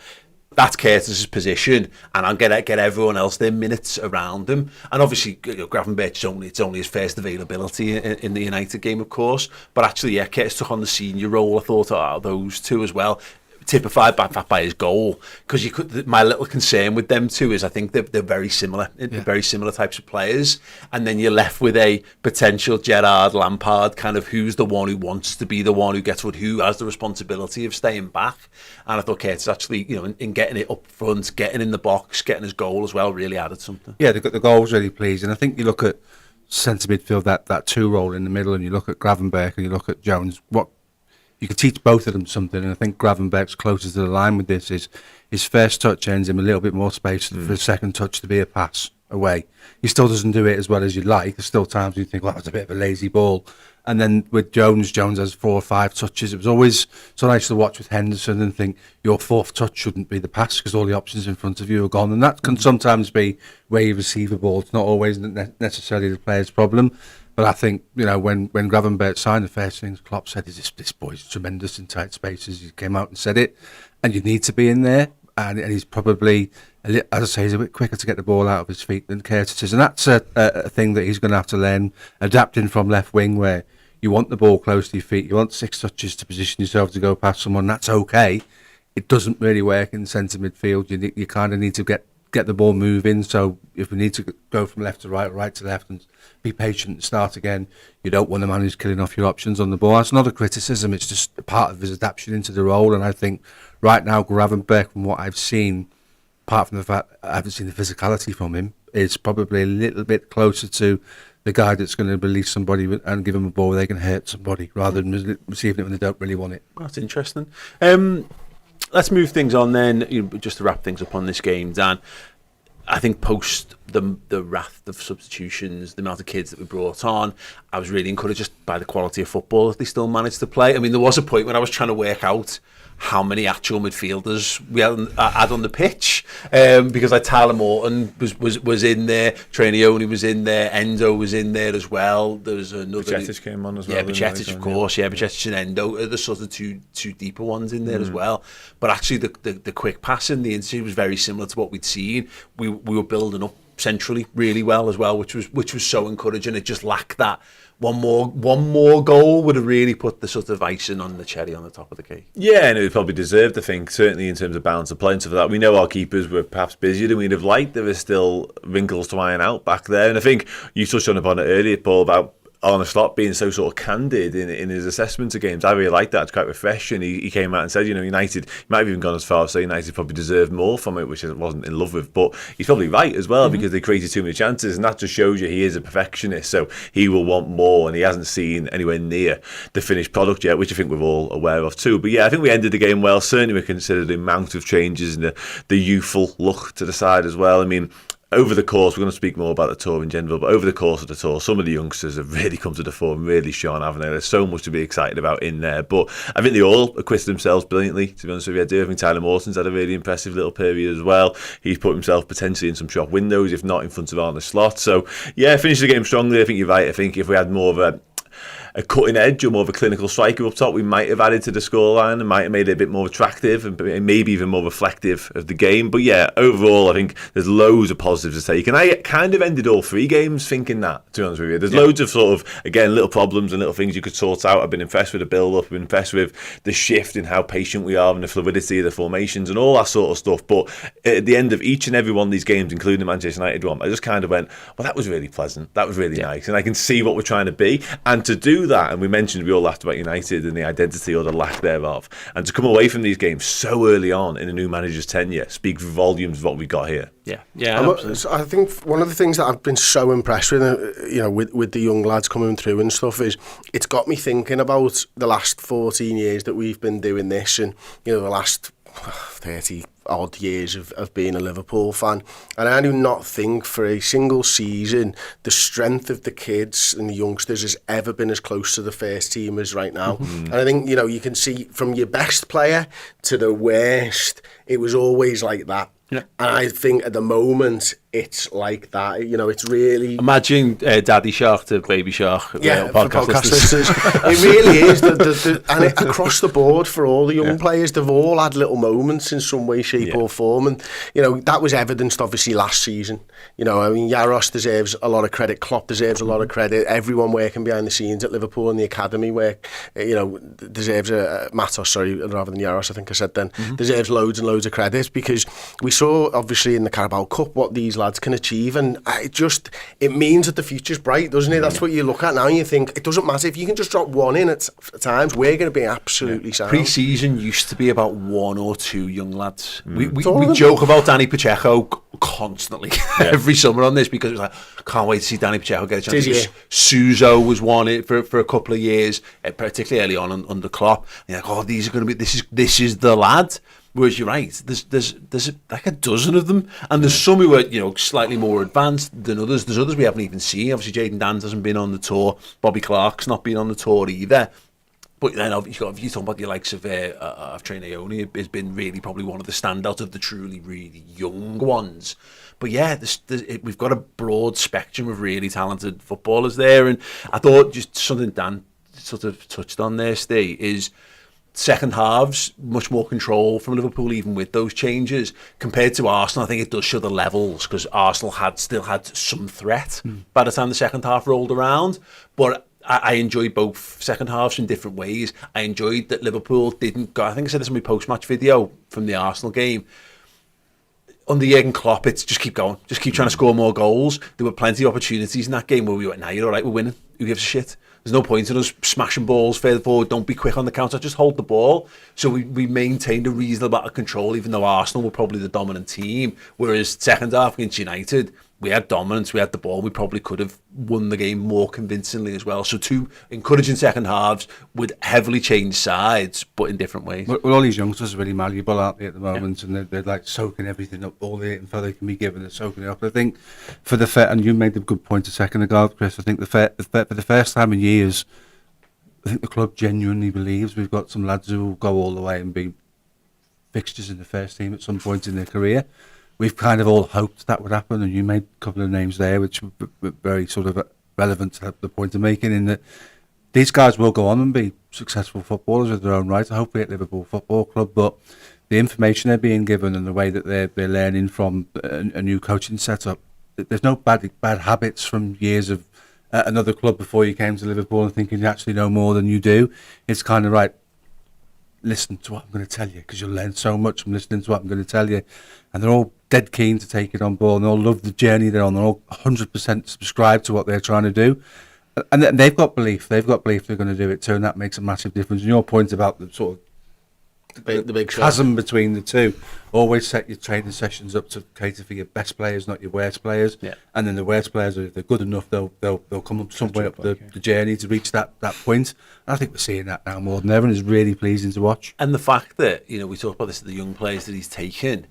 that's Curtis's position, and I'll get everyone else their minutes around him. And obviously, Gravenberch, it's only his first availability in the United game, of course. But actually, yeah, Curtis took on the senior role. I thought those two as well, typified by his goal, because my little concern with them two is I think they're very similar, very similar types of players, and then you're left with a potential Gerrard Lampard kind of who's the one who wants to be the one who gets who has the responsibility of staying back. And I thought Curtis actually, you know, in getting it up front, getting in the box, getting his goal as well, really added something. Yeah, the goal was really pleasing. I think you look at centre midfield, that 2 role in the middle, and you look at Gravenberch and you look at Jones, you could teach both of them something, and I think Gravenberch's closest to the line with this is his first touch ends him a little bit more space for his second touch to be a pass away. He still doesn't do it as well as you'd like. There's still times you think, well, it's a bit of a lazy ball. And then with Jones has 4 or 5 touches. It was always so nice to watch with Henderson and think your 4th touch shouldn't be the pass because all the options in front of you are gone. And that can sometimes be where you receive a ball. It's not always necessarily the player's problem. But I think, you know, when Gravenberch signed, the first things Klopp said is this boy's tremendous in tight spaces. He came out and said it, and you need to be in there. And he's probably, as I say, he's a bit quicker to get the ball out of his feet than Curtis is. And that's a thing that he's going to have to learn, adapting from left wing, where you want the ball close to your feet. You want 6 touches to position yourself to go past someone. That's okay. It doesn't really work in centre midfield. You kind of need to get get the ball moving. So if we need to go from left to right to left, and be patient and start again, you don't want a man who's killing off your options on the ball. That's not a criticism, it's just a part of his adaptation into the role. And I think right now, Gravenberch, from what I've seen, apart from the fact I haven't seen the physicality from him, is probably a little bit closer to the guy that's going to release somebody and give them a ball where they can hurt somebody, rather than receiving it when they don't really want it. That's interesting. Let's move things on then, just to wrap things up on this game, Dan. I think post the wrath of substitutions, the amount of kids that we brought on, I was really encouraged just by the quality of football that they still managed to play. I mean, there was a point when I was trying to work out how many actual midfielders we had on the pitch, because like Tyler Morton was in there, Trainioni was in there, Endo was in there as well. There was another. Bajcetic came on as well. Yeah, Bajcetic, of course. Yeah, Bajcetic and Endo are the sort of two deeper ones in there as well. But actually, the quick passing, the inside was very similar to what we'd seen. We were building up centrally really well as well, which was so encouraging. It just lacked that. One more goal would have really put the sort of icing on the cherry on the top of the cake. Yeah, and it would probably deserved, I think, certainly in terms of balance of play and stuff like that. We know our keepers were perhaps busier than we'd have liked. There were still wrinkles to iron out back there. And I think you touched on it earlier, Paul, about Arne Slot being so sort of candid in his assessments of games. I really like that. It's quite refreshing. He came out and said, United, he might have even gone as far as saying United probably deserved more from it, which I wasn't in love with. But he's probably right as well, because they created too many chances, and that just shows you he is a perfectionist. So he will want more, and he hasn't seen anywhere near the finished product yet, which I think we're all aware of too. But yeah, I think we ended the game well. Certainly we considered the amount of changes and the youthful look to the side as well. I mean, over the course, we're going to speak more about the tour in general, but over the course of the tour, some of the youngsters have really come to the fore and really shone, haven't they? There's so much to be excited about in there. But I think they all acquitted themselves brilliantly, to be honest with you. I think Tyler Morton's had a really impressive little period as well. He's put himself potentially in some shop windows, if not in front of Arne Slot. So, yeah, finished the game strongly. I think you're right. I think if we had more of a cutting edge or more of a clinical striker up top, we might have added to the scoreline and might have made it a bit more attractive and maybe even more reflective of the game. But yeah, overall, I think there's loads of positives to take. And I kind of ended all three games thinking that, to be honest with you. There's loads of sort of, again, little problems and little things you could sort out. I've been impressed with the build-up. I've been impressed with the shift in how patient we are and the fluidity of the formations and all that sort of stuff. But at the end of each and every one of these games, including the Manchester United one, I just kind of went, well, that was really pleasant. That was really nice. And I can see what we're trying to be. And to do that, and we mentioned, we all laughed about United and the identity or the lack thereof, and to come away from these games so early on in a new manager's tenure speaks volumes of what we got here. I think one of the things that I've been so impressed with, with the young lads coming through and stuff, is it's got me thinking about the last 14 years that we've been doing this, and the last 30 odd years of being a Liverpool fan, and I do not think for a single season the strength of the kids and the youngsters has ever been as close to the first team as right now. And I think you can see from your best player to the worst, it was always like that. And I think at the moment it's like that. It's really... Imagine Daddy Shark to Baby Shark. Podcast listeners. It really is. And across the board for all the young players, they've all had little moments in some way, shape or form. And, that was evidenced obviously last season. Yaros deserves a lot of credit. Klopp deserves a lot of credit. Everyone working behind the scenes at Liverpool and the academy work, deserves Matos, sorry, rather than Yaros, I think I said then, deserves loads and loads of credit, because we saw obviously in the Carabao Cup what these lads can achieve, and it means that the future's bright, doesn't it? That's what you look at now and you think it doesn't matter if you can just drop one in at times, we're going to be absolutely sound. Pre-season used to be about one or two young lads. We joke about Danny Pacheco constantly every summer on this, because it was like, can't wait to see Danny Pacheco get a chance. Suso was one for a couple of years, particularly early on under Klopp. And you're like, these are going to be, this is the lad. Whereas you're right, there's like a dozen of them, and there's some who are slightly more advanced than others. There's others we haven't even seen. Obviously, Jayden Danns hasn't been on the tour. Bobby Clark's not been on the tour either. But then obviously, if you talk about the likes of Trainioni, has been really probably one of the standouts of the truly really young ones. But yeah, we've got a broad spectrum of really talented footballers there, and I thought just something Dan sort of touched on there, Steve, is second halves, much more control from Liverpool, even with those changes. Compared to Arsenal, I think it does show the levels, because Arsenal still had some threat by the time the second half rolled around. But I enjoyed both second halves in different ways. I enjoyed that Liverpool didn't go, I think I said this in my post-match video from the Arsenal game, under Jurgen Klopp, it's just keep going. Just keep trying to score more goals. There were plenty of opportunities in that game where we went, nah, you're all right, we're winning. Who gives a shit? There's no point in us smashing balls further forward. Don't be quick on the counter. Just hold the ball. So we maintained a reasonable amount of control, even though Arsenal were probably the dominant team. Whereas second half against United, we had dominance, we had the ball. We probably could have won the game more convincingly as well. So 2 encouraging second halves with heavily changed sides, but in different ways. Well, all these youngsters are really malleable, aren't they, at the moment? Yeah. And they're like soaking everything up, all the info they can be given, they're soaking it up. I think for the fair, and you made the good point a second ago, Chris, I think for the first time in years, I think the club genuinely believes we've got some lads who will go all the way and be fixtures in the first team at some point in their career. We've kind of all hoped that would happen, and you made a couple of names there which were very sort of relevant to the point I'm making, in that these guys will go on and be successful footballers in their own right, hopefully at Liverpool Football Club, but the information they're being given and the way that they're learning from a new coaching setup, there's no bad habits from years of another club before you came to Liverpool and thinking you actually know more than you do. It's kind of right, listen to what I'm going to tell you, because you'll learn so much from listening to what I'm going to tell you. And they're all dead keen to take it on board, and they all love the journey they're on. They're all 100% subscribed to what they're trying to do. And they've got belief. They've got belief they're going to do it too, and that makes a massive difference. And your point about the sort of the big chasm between the two, always set your training sessions up to cater for your best players, not your worst players. Yeah. And then the worst players, if they're good enough, they'll come up somewhere up the journey to reach that point. And I think we're seeing that now more than ever, and it's really pleasing to watch. And the fact that, we talk about this, the young players that he's taken,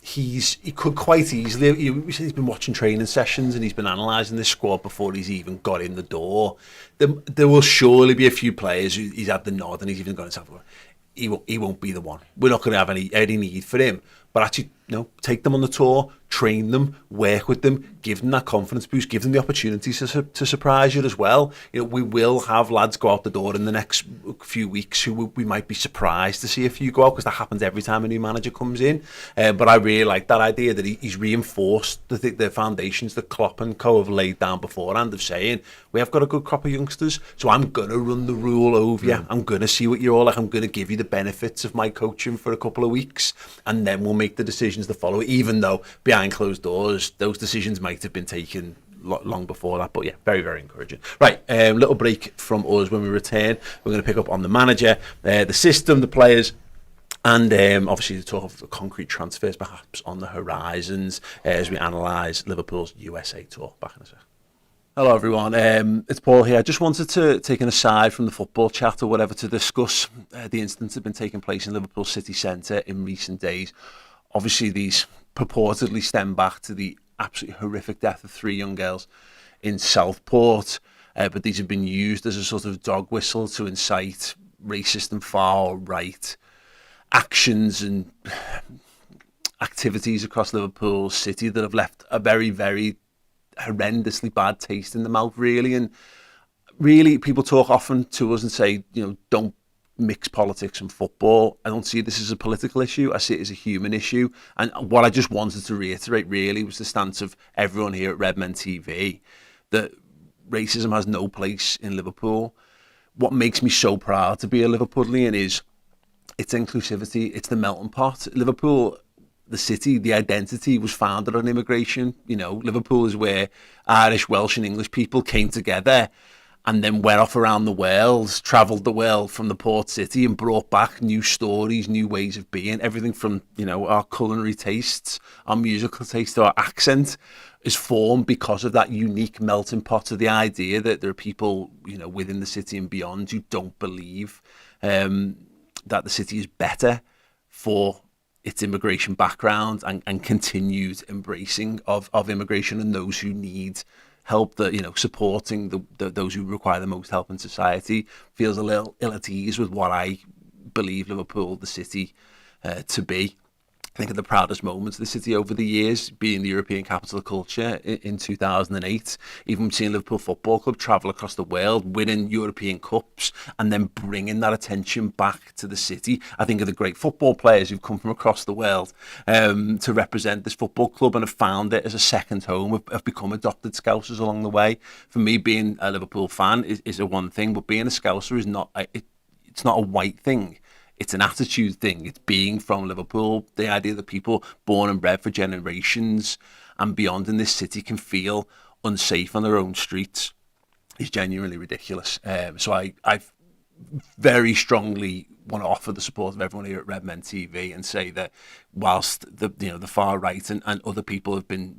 he could quite easily, he's been watching training sessions and he's been analysing this squad before he's even got in the door. There will surely be a few players who he's had the nod and he's even gone himself, he won't be the one. We're not going to have any need for him. But actually, take them on the tour, train them, work with them, give them that confidence boost, give them the opportunity to surprise you as well. We will have lads go out the door in the next few weeks who we might be surprised to see a few go out, because that happens every time a new manager comes in. But I really like that idea that he's reinforced the foundations that Klopp and co have laid down beforehand, of saying, we have got a good crop of youngsters, so I'm going to run the rule over you. I'm going to see what you're all like. I'm going to give you the benefits of my coaching for a couple of weeks, and then we'll make the decisions to follow, even though behind closed doors those decisions might have been taken long before that. But yeah, very, very encouraging. Right, little break from us. When we return, we're going to pick up on the manager, the system, the players, and obviously the talk of concrete transfers perhaps on the horizons as we analyse Liverpool's USA tour. Back in a sec. Hello everyone, it's Paul here. I just wanted to take an aside from the football chat or whatever to discuss the incidents that have been taking place in Liverpool city centre in recent days. Obviously, these purportedly stem back to the absolutely horrific death of 3 young girls in Southport, but these have been used as a sort of dog whistle to incite racist and far-right actions and activities across Liverpool city that have left a very, very horrendously bad taste in the mouth, really. And really, people talk often to us and say, don't mix politics and football. I don't see this as a political issue. I see it as a human issue. And what I just wanted to reiterate really was the stance of everyone here at Redmen TV, that racism has no place in Liverpool. What makes me so proud to be a Liverpudlian is its inclusivity. It's the melting pot. Liverpool, the city, the identity was founded on immigration. Liverpool is where Irish, Welsh and English people came together and then went off around the world, travelled the world from the port city and brought back new stories, new ways of being. Everything from, our culinary tastes, our musical taste to our accent is formed because of that unique melting pot of the idea that there are people, within the city and beyond who don't believe that the city is better for its immigration background and continued embracing of immigration and those who need help, that supporting those who require the most help in society. Feels a little ill at ease with what I believe Liverpool, the city, to be. I think of the proudest moments of the city over the years, being the European capital of culture in 2008, even seeing Liverpool Football Club travel across the world, winning European Cups, and then bringing that attention back to the city. I think of the great football players who've come from across the world to represent this football club and have found it as a second home, have become adopted Scousers along the way. For me, being a Liverpool fan is a one thing, but being a Scouser is not it's not a white thing. It's an attitude thing. It's being from Liverpool. The idea that people born and bred for generations and beyond in this city can feel unsafe on their own streets is genuinely ridiculous. So I very strongly want to offer the support of everyone here at Redmen TV and say that whilst the far right and other people have been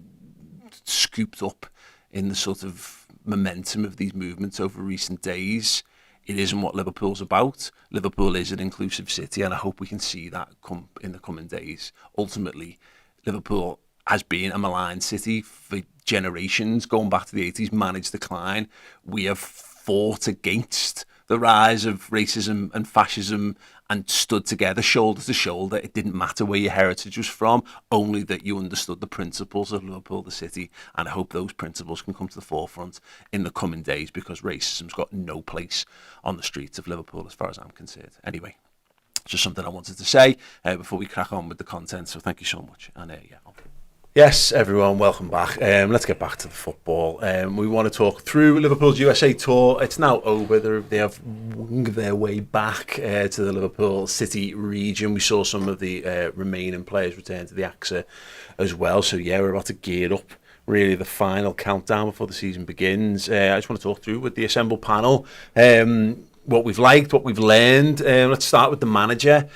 scooped up in the sort of momentum of these movements over recent days, it isn't what Liverpool's about. Liverpool is an inclusive city, and I hope we can see that come in the coming days. Ultimately, Liverpool has been a maligned city for generations, going back to the 80s, managed decline. We have fought against the rise of racism and fascism and stood together shoulder to shoulder. It didn't matter where your heritage was from, only that you understood the principles of Liverpool, the city, and I hope those principles can come to the forefront in the coming days, because racism's got no place on the streets of Liverpool as far as I'm concerned. Anyway, just something I wanted to say before we crack on with the content, so thank you so much. And yes, everyone, welcome back. Let's get back to the football. We want to talk through Liverpool's USA tour. It's now over. They have winged their way back to the Liverpool City region. We saw some of the remaining players return to the AXA as well. So, yeah, we're about to gear up, really, the final countdown before the season begins. I just want to talk through with the assembled panel what we've liked, what we've learned. Let's start with the manager.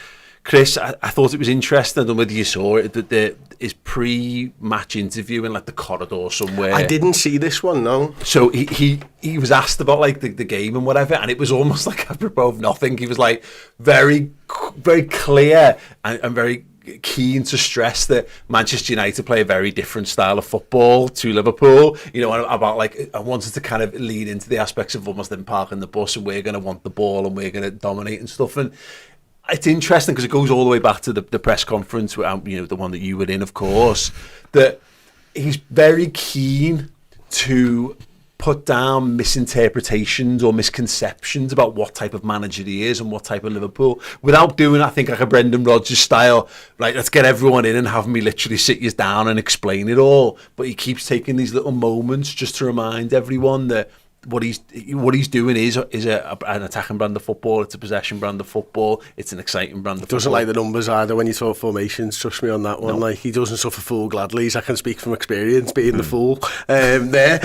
Chris, I thought it was interesting. I don't know whether you saw it, that his pre-match interview in like the corridor somewhere. I didn't see this one, no. So he was asked about like the game and whatever, and it was almost like apropos of nothing. He was like very, very clear and very keen to stress that Manchester United play a very different style of football to Liverpool. You know, about like, I wanted to kind of lean into the aspects of almost them parking the bus and we're going to want the ball and we're going to dominate and stuff. And it's interesting because it goes all the way back to the press conference, the one that you were in, of course, that he's very keen to put down misinterpretations or misconceptions about what type of manager he is and what type of Liverpool, without doing, I think, like a Brendan Rodgers style, like, let's get everyone in and have me literally sit you down and explain it all. But he keeps taking these little moments just to remind everyone that what he's doing is an attacking brand of football. It's a possession brand of football. It's an exciting brand of football. Doesn't like the numbers either when you talk formations. Trust me on that one. No. Like, he doesn't suffer fool gladly. I can speak from experience being the fool there.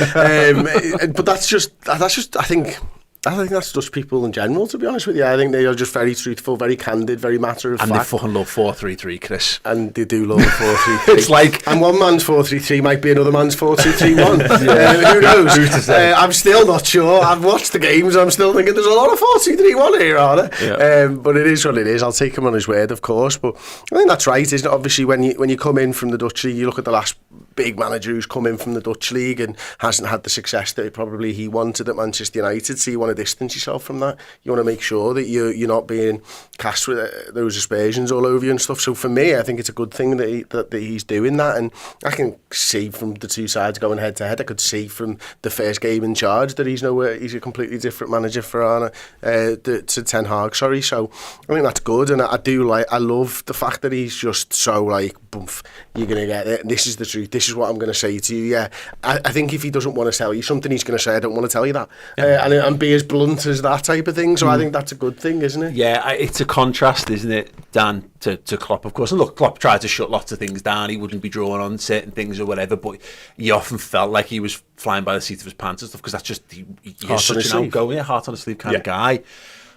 But that's just I think that's just people in general, to be honest with you. I think they are just very truthful, very candid, very matter of fact. And they fucking love 4-3-3, Chris. And they do love 4-3-3. It's like... And one man's 4-3-3 might be another man's 4-2-3-1. Who knows? Who's to say? I'm still not sure. I've watched the games. I'm still thinking there's a lot of 4-2-3-1 here, Arne. Yeah. But it is what it is. I'll take him on his word, of course. But I think that's right, isn't it? Obviously, when you come in from the Dutch League, you look at the last big manager who's come in from the Dutch League and hasn't had the success that probably he wanted at Manchester United, so you want to distance yourself from that. You want to make sure that you're not being cast with those aspersions all over you and stuff. So for me, I think it's a good thing that he's doing that, and I can see from the two sides going head to head. I could see from the first game in charge that he's a completely different manager for Arne to Ten Hag. Sorry, so I think that's good, and I love the fact that he's just so like, boof, you're gonna get it. This is the truth. This is what I'm going to say to you. Yeah, I think if he doesn't want to tell you something, he's going to say, I don't want to tell you that, and be as blunt as that type of thing. So I think that's a good thing, isn't it? Yeah, it's a contrast, isn't it, Dan, to Klopp, of course. And look, Klopp tried to shut lots of things down. He wouldn't be drawn on certain things or whatever, but he often felt like he was flying by the seat of his pants and stuff, because that's just he's such an outgoing, heart on the sleeve kind of guy.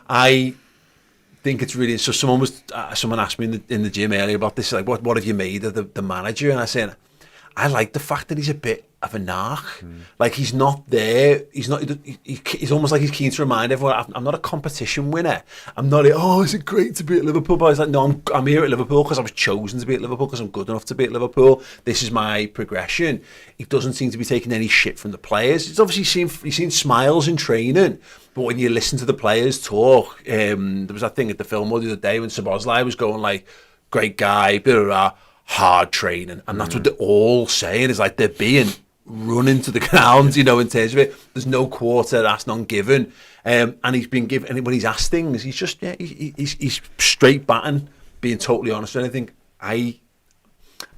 I think it's really, so someone asked me in the gym earlier about this, like, what have you made of the manager? And I said, I like the fact that he's a bit of a narc. Like, he's not there. He's almost like he's keen to remind everyone, I'm not a competition winner. I'm not, is it great to be at Liverpool? But he's like, no, I'm here at Liverpool because I was chosen to be at Liverpool, because I'm good enough to be at Liverpool. This is my progression. He doesn't seem to be taking any shit from the players. It's obviously he's seen smiles in training, but when you listen to the players talk, there was that thing at the Fillmore the other day when Szoboszlai was going like, great guy, blah, blah, blah, hard training, and that's what they're all saying, is like they're being run into the ground, in terms of it. There's no quarter that's none given, and he's been given, and when he's asked things, he's just he's straight batting, being totally honest. And I think I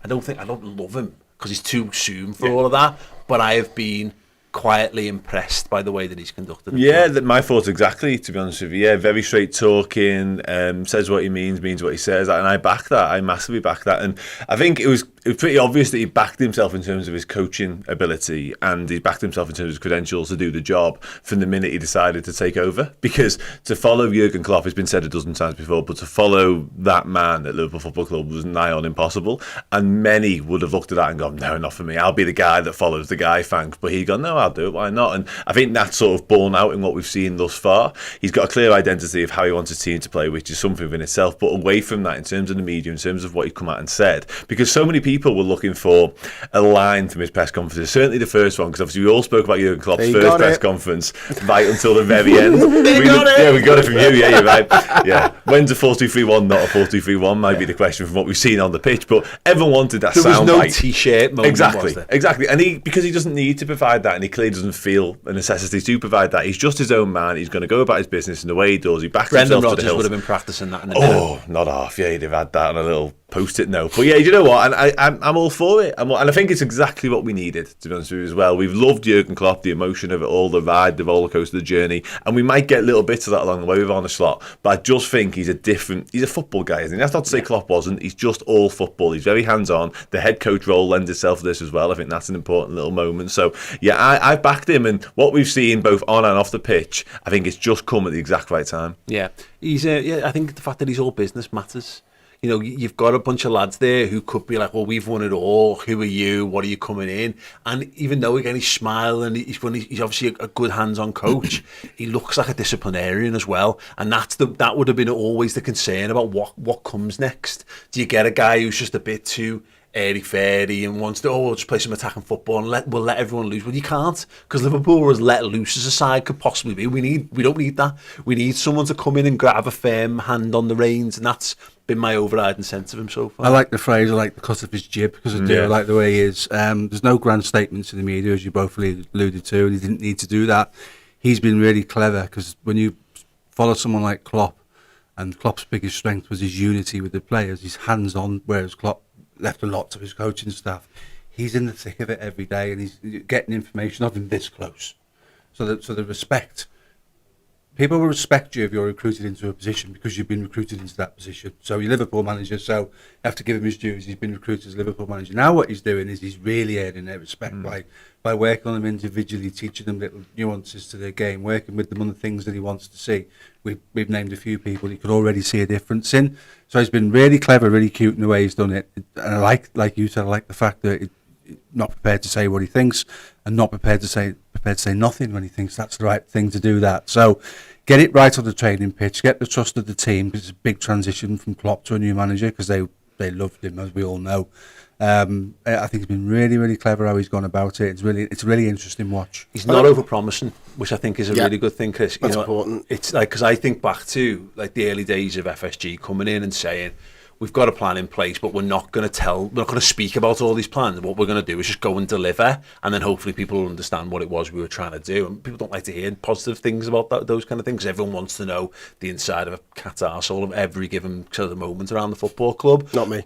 don't love him because he's too soon for all of that, but I have been quietly impressed by the way that he's conducted himself. Yeah, my thoughts exactly, to be honest with you. Yeah, very straight talking, says what he means what he says, and I back that. I massively back that. And I think it was pretty obvious that he backed himself in terms of his coaching ability, and he backed himself in terms of his credentials to do the job from the minute he decided to take over. Because to follow Jurgen Klopp, it's been said a dozen times before, but to follow that man at Liverpool Football Club was nigh on impossible. And many would have looked at that and gone, no, not for me. I'll be the guy that follows the guy, thanks. But he'd gone, no, I'll do it. Why not? And I think that's sort of borne out in what we've seen thus far. He's got a clear identity of how he wants his team to play, which is something in itself. But away from that, in terms of the media, in terms of what he'd come out and said, because so many people were looking for a line from his press conferences. Certainly the first one, because obviously we all spoke about Jurgen Klopp's first press conference right until the very end. Yeah, we got it from you. Yeah, you're right. Yeah, when's a 4-2-3-1 not a 4-2-3-1 might be the question from what we've seen on the pitch. But everyone wanted that soundbite. There was no T-shirt moment, exactly. And because he doesn't need to provide that, and he clearly doesn't feel a necessity to provide that. He's just his own man. He's going to go about his business in the way he does. He backs himself to the hilt. Brendan Rodgers would have been practicing that in the Oh, not half. Yeah, he'd have had that on a little post-it note. But yeah, you know what? And I'm all for it. And I think it's exactly what we needed, to be honest with you as well. We've loved Jurgen Klopp, the emotion of it all, the ride, the roller coaster, the journey, and we might get little bits of that along the way with Arne Slot. But I just think he's a football guy, isn't he? That's not to say Klopp wasn't. He's just all football. He's very hands-on. The head coach role lends itself to this as well. I think that's an important little moment. So yeah, I've backed him, and what we've seen both on and off the pitch, I think it's just come at the exact right time. Yeah, I think the fact that he's all business matters. You know, you've got a bunch of lads there who could be like, well, we've won it all. Who are you? What are you coming in? And even though, again, he's smiling, he's obviously a good hands-on coach, he looks like a disciplinarian as well. And that would have been always the concern about what comes next. Do you get a guy who's just a bit too airy-fairy and wants to, just play some attacking football and we'll let everyone loose? Well, you can't, because Liverpool was let loose as a side could possibly be. We don't need that. We need someone to come in and grab a firm hand on the reins, and that's been my overriding sense of him so far. I like the phrase, I like the cut of his jib, because I do. I like the way he is. There's no grand statements in the media, as you both alluded to, and he didn't need to do that. He's been really clever, because when you follow someone like Klopp, and Klopp's biggest strength was his unity with the players, he's hands-on, whereas Klopp left a lot to his coaching staff. He's in the thick of it every day, and he's getting information of him this close. So the respect. People will respect you if you're recruited into a position because you've been recruited into that position. So you're Liverpool manager, so you have to give him his dues. He's been recruited as Liverpool manager. Now what he's doing is he's really earning their respect by working on them individually, teaching them little nuances to their game, working with them on the things that he wants to see. We've named a few people he could already see a difference in. So he's been really clever, really cute in the way he's done it. And I like you said, I like the fact that he's not prepared to say what he thinks, and not prepared to say nothing when he thinks that's the right thing to do that. So get it right on the training pitch, get the trust of the team, because it's a big transition from Klopp to a new manager, because they loved him, as we all know. I think he's been really, really clever how he's gone about it. It's a really interesting watch. He's not over-promising, which I think is a really good thing, because that's important. It's like, because I think back to like the early days of FSG coming in and saying, we've got a plan in place, but we're not going to speak about all these plans. What we're going to do is just go and deliver, and then hopefully people will understand what it was we were trying to do. And people don't like to hear positive things about those kind of things. Everyone wants to know the inside of a cat's arsehole of every given sort of moment around the football club. Not me.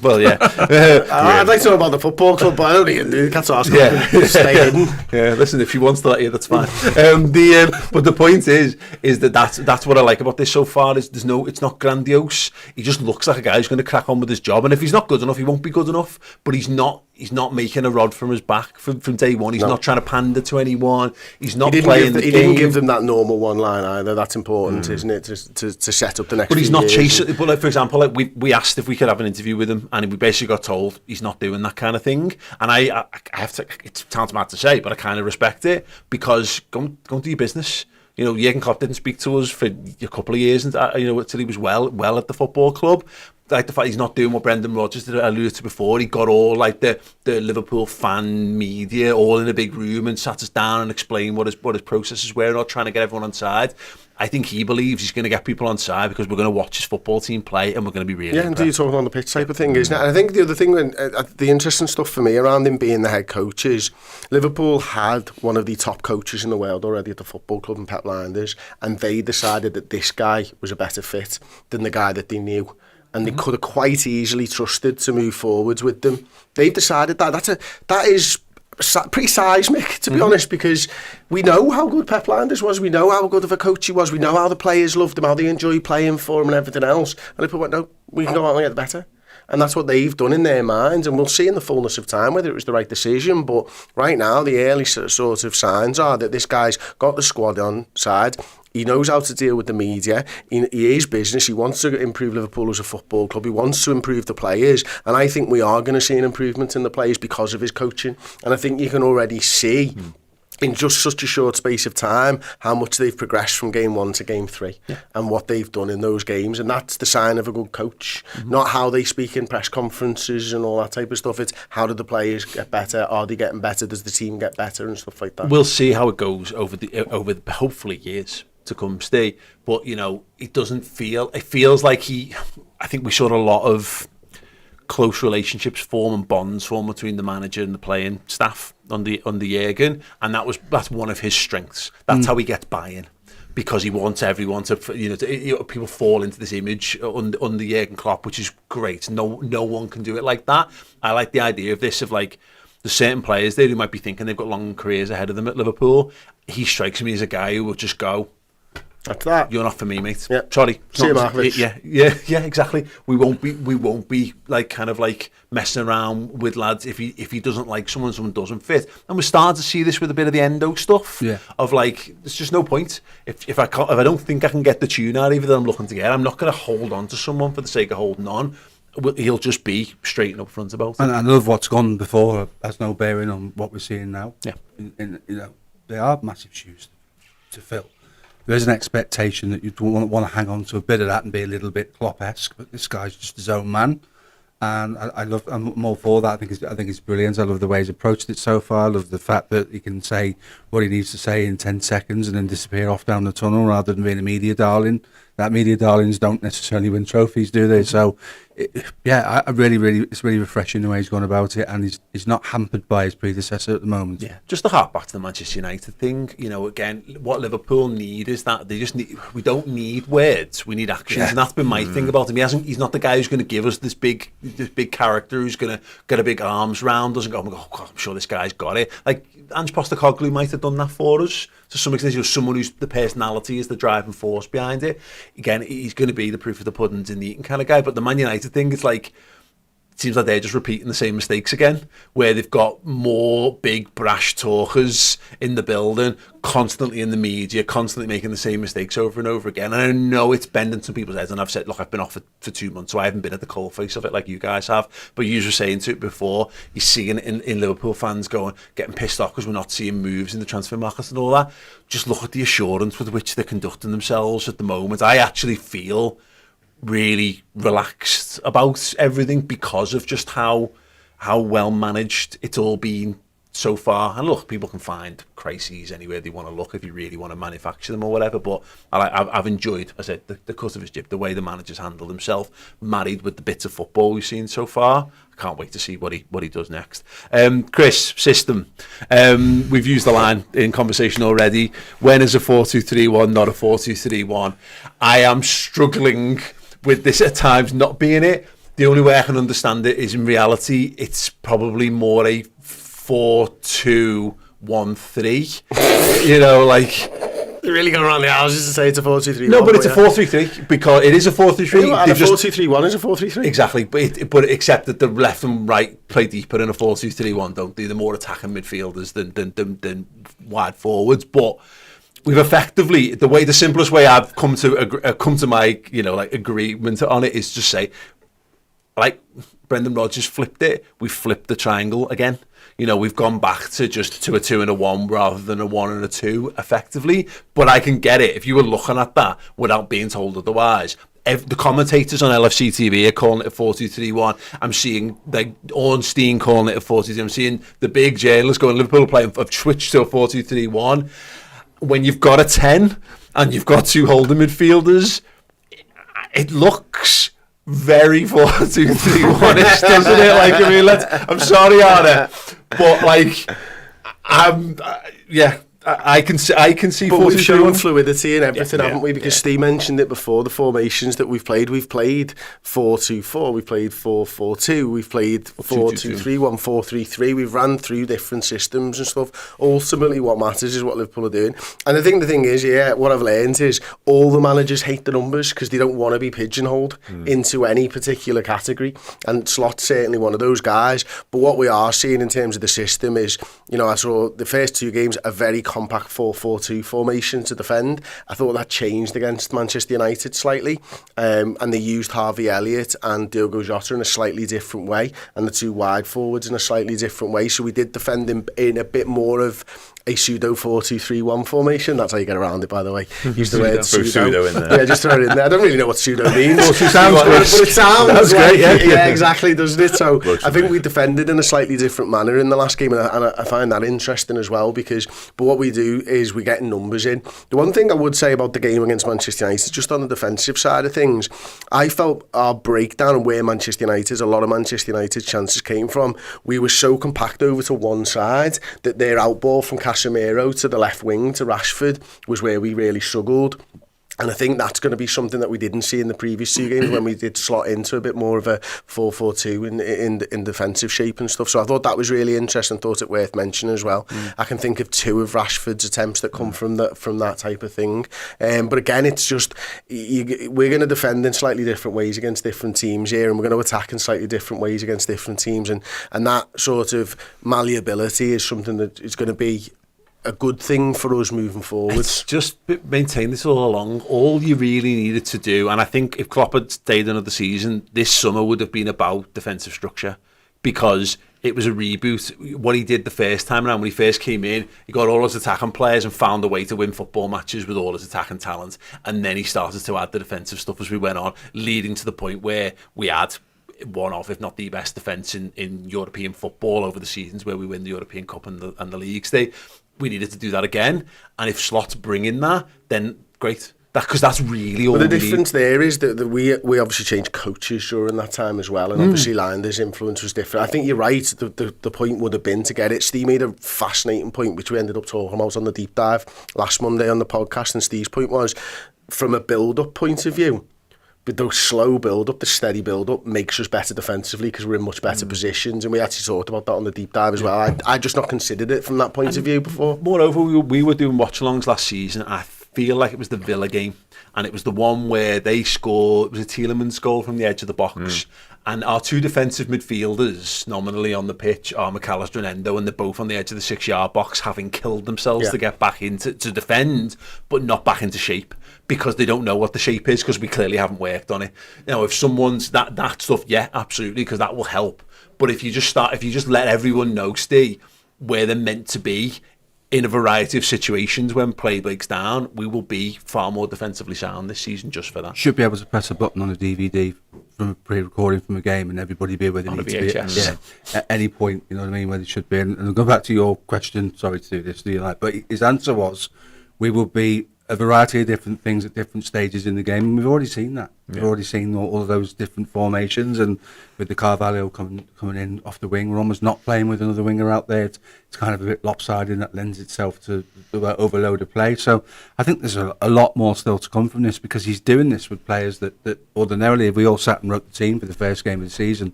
Well, yeah. I'd like to know about the football club, but I don't need the cat's arsehole. Yeah. Stay hidden. Yeah, listen, if she wants to let you, that's fine. But the point is that's what I like about this so far. Is it's not grandiose. He just looks like a guy who's going to crack on with his job, and if he's not good enough, he won't be good enough. But he's not making a rod from his back from day one. He's not trying to pander to anyone. He's not playing the game. He didn't give them that normal one line either. That's important, isn't it, to set up the next. But he's not years. chasing. But like, for example, like we asked if we could have an interview with him, and we basically got told he's not doing that kind of thing. And I have to. It sounds mad to say, but I kind of respect it, because go do your business. You know, Jurgen Klopp didn't speak to us for a couple of years, and until he was well at the football club. Like the fact he's not doing what Brendan Rodgers did, alluded to before. He got all like the Liverpool fan media all in a big room and sat us down and explained what his processes were, not trying to get everyone on side. I think he believes he's going to get people on side because we're going to watch his football team play and we're going to be really impressed. And you're talking on the pitch type of thing, isn't it? And I think the other thing, the interesting stuff for me around him being the head coach is Liverpool had one of the top coaches in the world already at the football club in Pep Lijnders, and they decided that this guy was a better fit than the guy that they knew. And they could have quite easily trusted to move forwards with them. They've decided that. That is pretty seismic, to be honest, because we know how good Pep Lijnders was, we know how good of a coach he was, we know how the players loved him, how they enjoyed playing for him and everything else. And Liverpool went, no, we can go out and get better. And that's what they've done in their minds, and we'll see in the fullness of time whether it was the right decision. But right now, the early sort of signs are that this guy's got the squad on side. He knows how to deal with the media. He is business. He wants to improve Liverpool as a football club. He wants to improve the players. And I think we are going to see an improvement in the players because of his coaching. And I think you can already see in just such a short space of time how much they've progressed from game 1 to game 3 and what they've done in those games. And that's the sign of a good coach. Not how they speak in press conferences and all that type of stuff. It's how do the players get better? Are they getting better? Does the team get better? And stuff like that. We'll see how it goes over the hopefully years to come, Stay. But, you know, it feels like I think we saw a lot of close relationships form and bonds form between the manager and the playing staff under Jurgen, and that's one of his strengths. That's how he gets buy-in, because he wants everyone to, people fall into this image under Jurgen Klopp, which is great. No one can do it like that. I like the idea of this, of like, there's certain players there who might be thinking they've got long careers ahead of them at Liverpool. He strikes me as a guy who will just go, that's that. You're not for me, mate. Yeah. Sorry. See you, Markovic. Yeah, exactly. We won't be like kind of like messing around with lads if he doesn't like someone doesn't fit. And we're starting to see this with a bit of the endo stuff. Yeah. Of like, there's just no point if I don't think I can get the tune out of it that I'm looking to get, I'm not going to hold on to someone for the sake of holding on. He'll just be straight and up front about it. And I love what's gone before has no bearing on what we're seeing now. Yeah. They are massive shoes to fill. There's an expectation that you want to hang on to a bit of that and be a little bit Klopp-esque, but this guy's just his own man, and I'm all for that. I think it's brilliant. I love the way he's approached it so far. I love the fact that he can say what he needs to say in 10 seconds and then disappear off down the tunnel rather than being a media darling. That media darlings don't necessarily win trophies, do they? So, I really, it's really refreshing the way he's gone about it, and he's not hampered by his predecessor at the moment. Yeah, just to hark back to the Manchester United thing, again, what Liverpool need is that we don't need words, we need actions, and that's been my thing about him. He's not the guy who's going to give us this big character who's going to get a big arms round us and go, oh God, I'm sure this guy's got it. Like, Ange Postecoglou might have done that for us to some extent. Someone who's the personality is the driving force behind it. Again, he's going to be the proof of the pudding's in the eating kind of guy. But the Man United thing, it's like, it seems like they're just repeating the same mistakes again, where they've got more big brash talkers in the building, constantly in the media, constantly making the same mistakes over and over again. And I know it's bending some people's heads, and I've said, look, I've been off for 2 months, so I haven't been at the coalface of it like you guys have. But you were saying to it before, you're seeing in Liverpool fans getting pissed off because we're not seeing moves in the transfer markets and all that. Just look at the assurance with which they're conducting themselves at the moment. I actually feel really relaxed about everything because of just how well managed it's all been so far. And look, people can find crises anywhere they want to look if you really want to manufacture them or whatever, but I've enjoyed, I said, the cut of his jib, the way the manager's handled himself, married with the bits of football we've seen so far. I can't wait to see what he does next. Chris, system. We've used the line in conversation already. When is a 4-2-3-1 not a 4-2-3-1? I am struggling with this at times not being it. The only way I can understand it is in reality it's probably more a 4-2-1-3. Like, they're really going around the houses to say it's a 4-2-3-1. No, but it's a 4-3-3 because it is a 4-3-3. And a 4-2-3-1 is a 4-3-3. Exactly, but except that the left and right play deeper in a 4-2-3-1, don't they? They're more attacking midfielders than wide forwards, but we've effectively, the simplest way I've come to my agreement on it is just say, like Brendan Rodgers flipped it. We flipped the triangle again. We've gone back to just to a 2 and a 1 rather than a 1 and a 2 effectively. But I can get it if you were looking at that without being told otherwise. The commentators on LFC TV are calling it a 4-2-3-1. I'm seeing like Ornstein calling it a 4-2-3-1. I'm seeing the big journalists going, Liverpool playing, have switched to a 4-2-3-1. When you've got a 10 and you've got 2 holding midfielders, it looks very 4-2-3-1-ish, doesn't it? Like, I mean, I'm sorry, Arne, but like, I can see. But we've shown fluidity and everything, Yeah, haven't we? Because Steve mentioned it before. The formations that we've played 4-2-4, we've played 4-4-2, we've played 4-2-3-1, 4-3-3. We've ran through different systems and stuff. Ultimately, what matters is what Liverpool are doing. And I think the thing is, what I've learned is all the managers hate the numbers because they don't want to be pigeonholed into any particular category. And Slot's certainly one of those guys. But what we are seeing in terms of the system is, I saw the first 2 games a very compact 4-4-2 formation to defend. I thought that changed against Manchester United slightly, and they used Harvey Elliott and Diogo Jota in a slightly different way, and the 2 wide forwards in a slightly different way. So we did defend in a bit more of a pseudo 4-2-3-1 formation. That's how you get around it, by the way. Use the word pseudo in there. Yeah, just throw it in there. I don't really know what pseudo means. But it sounds great. Like, yeah, exactly, doesn't it? So I think we defended in a slightly different manner in the last game, and I find that interesting as well, but what we do is we get numbers in. The one thing I would say about the game against Manchester United, just on the defensive side of things, I felt our breakdown and where a lot of Manchester United chances came from, we were so compact over to one side that their outball from Casemiro to the left wing to Rashford was where we really struggled. And I think that's going to be something that we didn't see in the previous 2 games when we did slot into a bit more of a 4-4-2 in defensive shape and stuff. So I thought that was really interesting, thought it worth mentioning as well. I can think of 2 of Rashford's attempts that come from that type of thing. But again, it's just, we're going to defend in slightly different ways against different teams here, and we're going to attack in slightly different ways against different teams. And that sort of malleability is something that is going to be a good thing for us moving forward. It's just maintain this all along. All you really needed to do, and I think if Klopp had stayed another season, this summer would have been about defensive structure, because it was a reboot. What he did the first time around, when he first came in, he got all his attacking players and found a way to win football matches with all his attacking talent, and then he started to add the defensive stuff as we went on, leading to the point where we had one of, if not the best defence in European football over the seasons, where we win the European Cup and the leagues. We needed to do that again, and if Slot's bringing that, then great. Because that's really all. But the difference there is that we obviously changed coaches during that time as well, and obviously Lander's influence was different. I think you're right. The point would have been to get it. Steve made a fascinating point, which we ended up talking about on the deep dive last Monday on the podcast. And Steve's point was, from a build-up point of view, but the slow build-up, the steady build-up makes us better defensively because we're in much better positions, and we actually talked about that on the deep dive as well. I just not considered it from that point of view before. Moreover, we were doing watch-alongs last season. I feel like it was the Villa game, and it was the one where they scored, it was a Tielemans goal from the edge of the box, and our 2 defensive midfielders nominally on the pitch are McAllister and Endo, and they're both on the edge of the 6-yard box, having killed themselves to get back into to defend, but not back into shape, because they don't know what the shape is, because we clearly haven't worked on it. If someone's that stuff, yeah, absolutely, because that will help. But if you just let everyone know, Steve, where they're meant to be in a variety of situations when play breaks down, we will be far more defensively sound this season just for that. Should be able to press a button on a DVD from a pre-recording from a game and everybody be where they need to be. Yeah, at any point, you know what I mean, where they should be. And I'll go back to your question, sorry to do this, but his answer was, we will be a variety of different things at different stages in the game, and we've already seen that. We've already seen all of those different formations, and with the Carvalho coming in off the wing, we're almost not playing with another winger out there. It's kind of a bit lopsided, and that lends itself to overload of play. So I think there's a lot more still to come from this, because he's doing this with players that ordinarily, if we all sat and wrote the team for the first game of the season,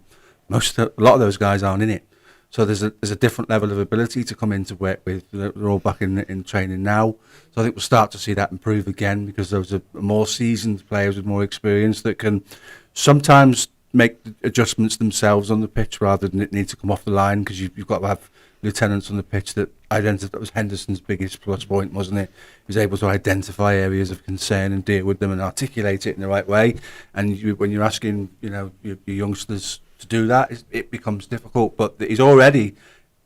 a lot of those guys aren't in it. So there's a different level of ability to come in to work with. They're all back in training now. So I think we'll start to see that improve again, because those are more seasoned players with more experience that can sometimes make adjustments themselves on the pitch rather than it need to come off the line, because you've got to have lieutenants on the pitch that identified. That was Henderson's biggest plus point, wasn't it? He was able to identify areas of concern and deal with them and articulate it in the right way. And when you're asking, your youngsters to do that, it becomes difficult. But he's already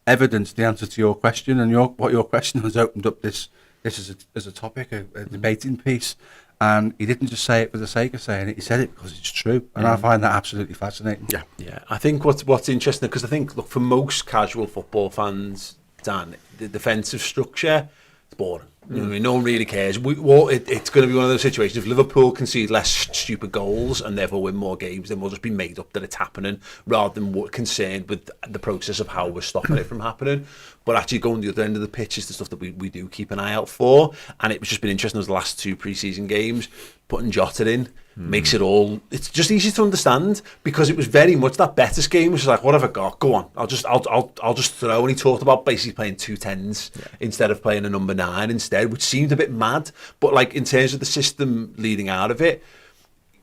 evidenced the answer to your question, and what your question has opened up this as a topic, a debating piece. And he didn't just say it for the sake of saying it; he said it because it's true, and I find that absolutely fascinating. Yeah. I think what's interesting, because I think, look, for most casual football fans, Dan, the defensive structure It's boring. You know what I mean? No one really cares. It's going to be one of those situations. If Liverpool concede less stupid goals and therefore win more games, then we'll just be made up that it's happening rather than we're concerned with the process of how we're stopping it from happening. But actually going to the other end of the pitch is the stuff that we do keep an eye out for. And it's just been interesting as the last 2 pre-season games, putting Jota in makes it all, it's just easy to understand, because it was very much that Betis game, which is like, what have I got? Go on, I'll just throw. And he talked about basically playing 2 10s instead of playing a number 9 instead, which seemed a bit mad. But like in terms of the system leading out of it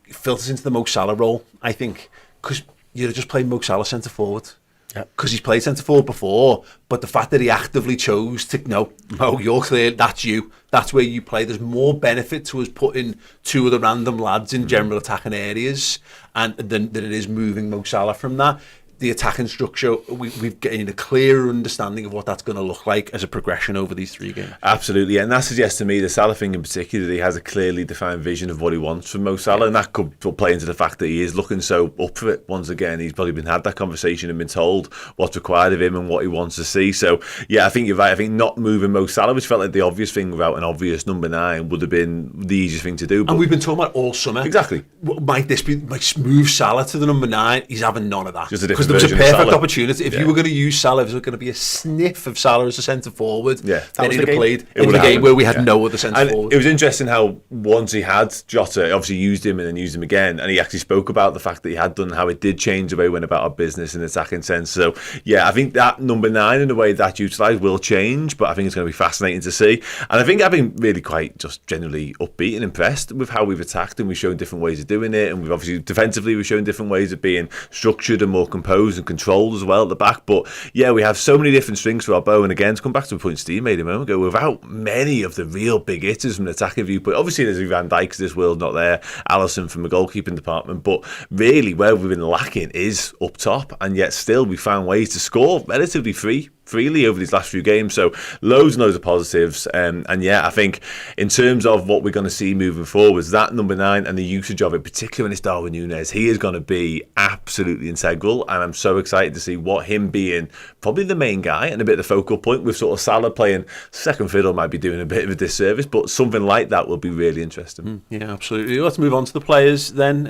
filters into the Mo Salah role, I think, because you're just playing Mo Salah centre forward. Because he's played centre forward before, but the fact that he actively chose to, no, Mo, you're clear, that's you, that's where you play. There's more benefit to us putting 2 of the random lads in general attacking areas than it is moving Mo Salah from that. The attacking structure, we've gained a clearer understanding of what that's going to look like as a progression over these 3 games. Absolutely, and that suggests to me, the Salah thing in particular, that he has a clearly defined vision of what he wants from Mo Salah, and that could play into the fact that he is looking so up for it once again. He's probably had that conversation and been told what's required of him and what he wants to see. So yeah, I think you're right. I think not moving Mo Salah, which felt like the obvious thing without an obvious number 9, would have been the easiest thing to do. But and we've been talking about all summer. Exactly. Might this be, like, move Salah to the number 9? He's having none of that. Just a different because there was a version of perfect Salah. opportunity. If you were going to use Salah, if there was going to be a sniff of Salah as a centre forward, then he'd have played in the game where we had no other centre forward. It was interesting how once he had Jota, obviously used him and then used him again, and he actually spoke about the fact that he had done, how it did change the way we went about our business in the attacking sense. So yeah, I think that number 9 in the way that utilised will change, but I think it's going to be fascinating to see. And I think I've been really quite just generally upbeat and impressed with how we've attacked, and we've shown different ways of doing it, and we've obviously defensively we've shown different ways of being structured and more composed and controlled as well at the back. But yeah, we have so many different strings to our bow, and again, to come back to the point Steve made a moment ago, without many of the real big hitters from an attacking viewpoint. Obviously there's Van Dijk of this world not there, Alisson from the goalkeeping department, but really where we've been lacking is up top, and yet still we found ways to score relatively freely over these last few games. So loads and loads of positives, and yeah, I think in terms of what we're going to see moving forwards, that number 9 and the usage of it, particularly when it's Darwin Núñez, he is going to be absolutely integral, and I'm so excited to see what him being probably the main guy and a bit of the focal point, with sort of Salah playing second fiddle might be doing a bit of a disservice, but something like that will be really interesting. Yeah, absolutely. Let's move on to the players then.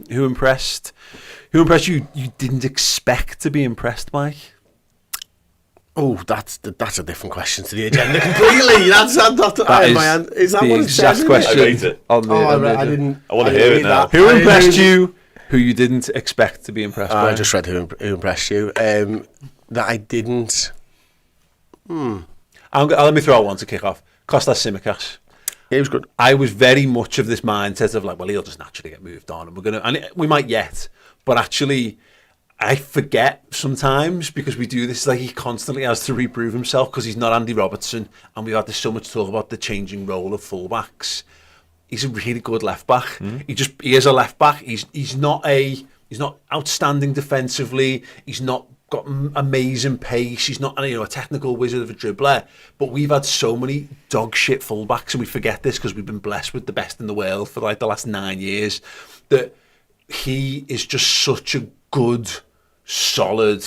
Who impressed you didn't expect to be impressed by? Oh, that's a different question to the agenda completely. Is that the what it exact says? question? I rate it. On the, I didn't. I want to hear it now. Who impressed you? Who you didn't expect to be impressed by? I just read who impressed you. That I didn't. Let me throw out one to kick off. Kostas Tsimikas. He was good. I was very much of this mindset of like, well, he'll just naturally get moved on, and we might yet, but actually, I forget sometimes, because we do this, like, he constantly has to reprove himself because he's not Andy Robertson, and we've had this so much talk about the changing role of fullbacks. He's a really good left back. He is a left back. He's not outstanding defensively. He's not got amazing pace. He's not a technical wizard of a dribbler. But we've had so many dog shit fullbacks, and we forget this because we've been blessed with the best in the world for like the last 9 years, that he is just such a good, solid,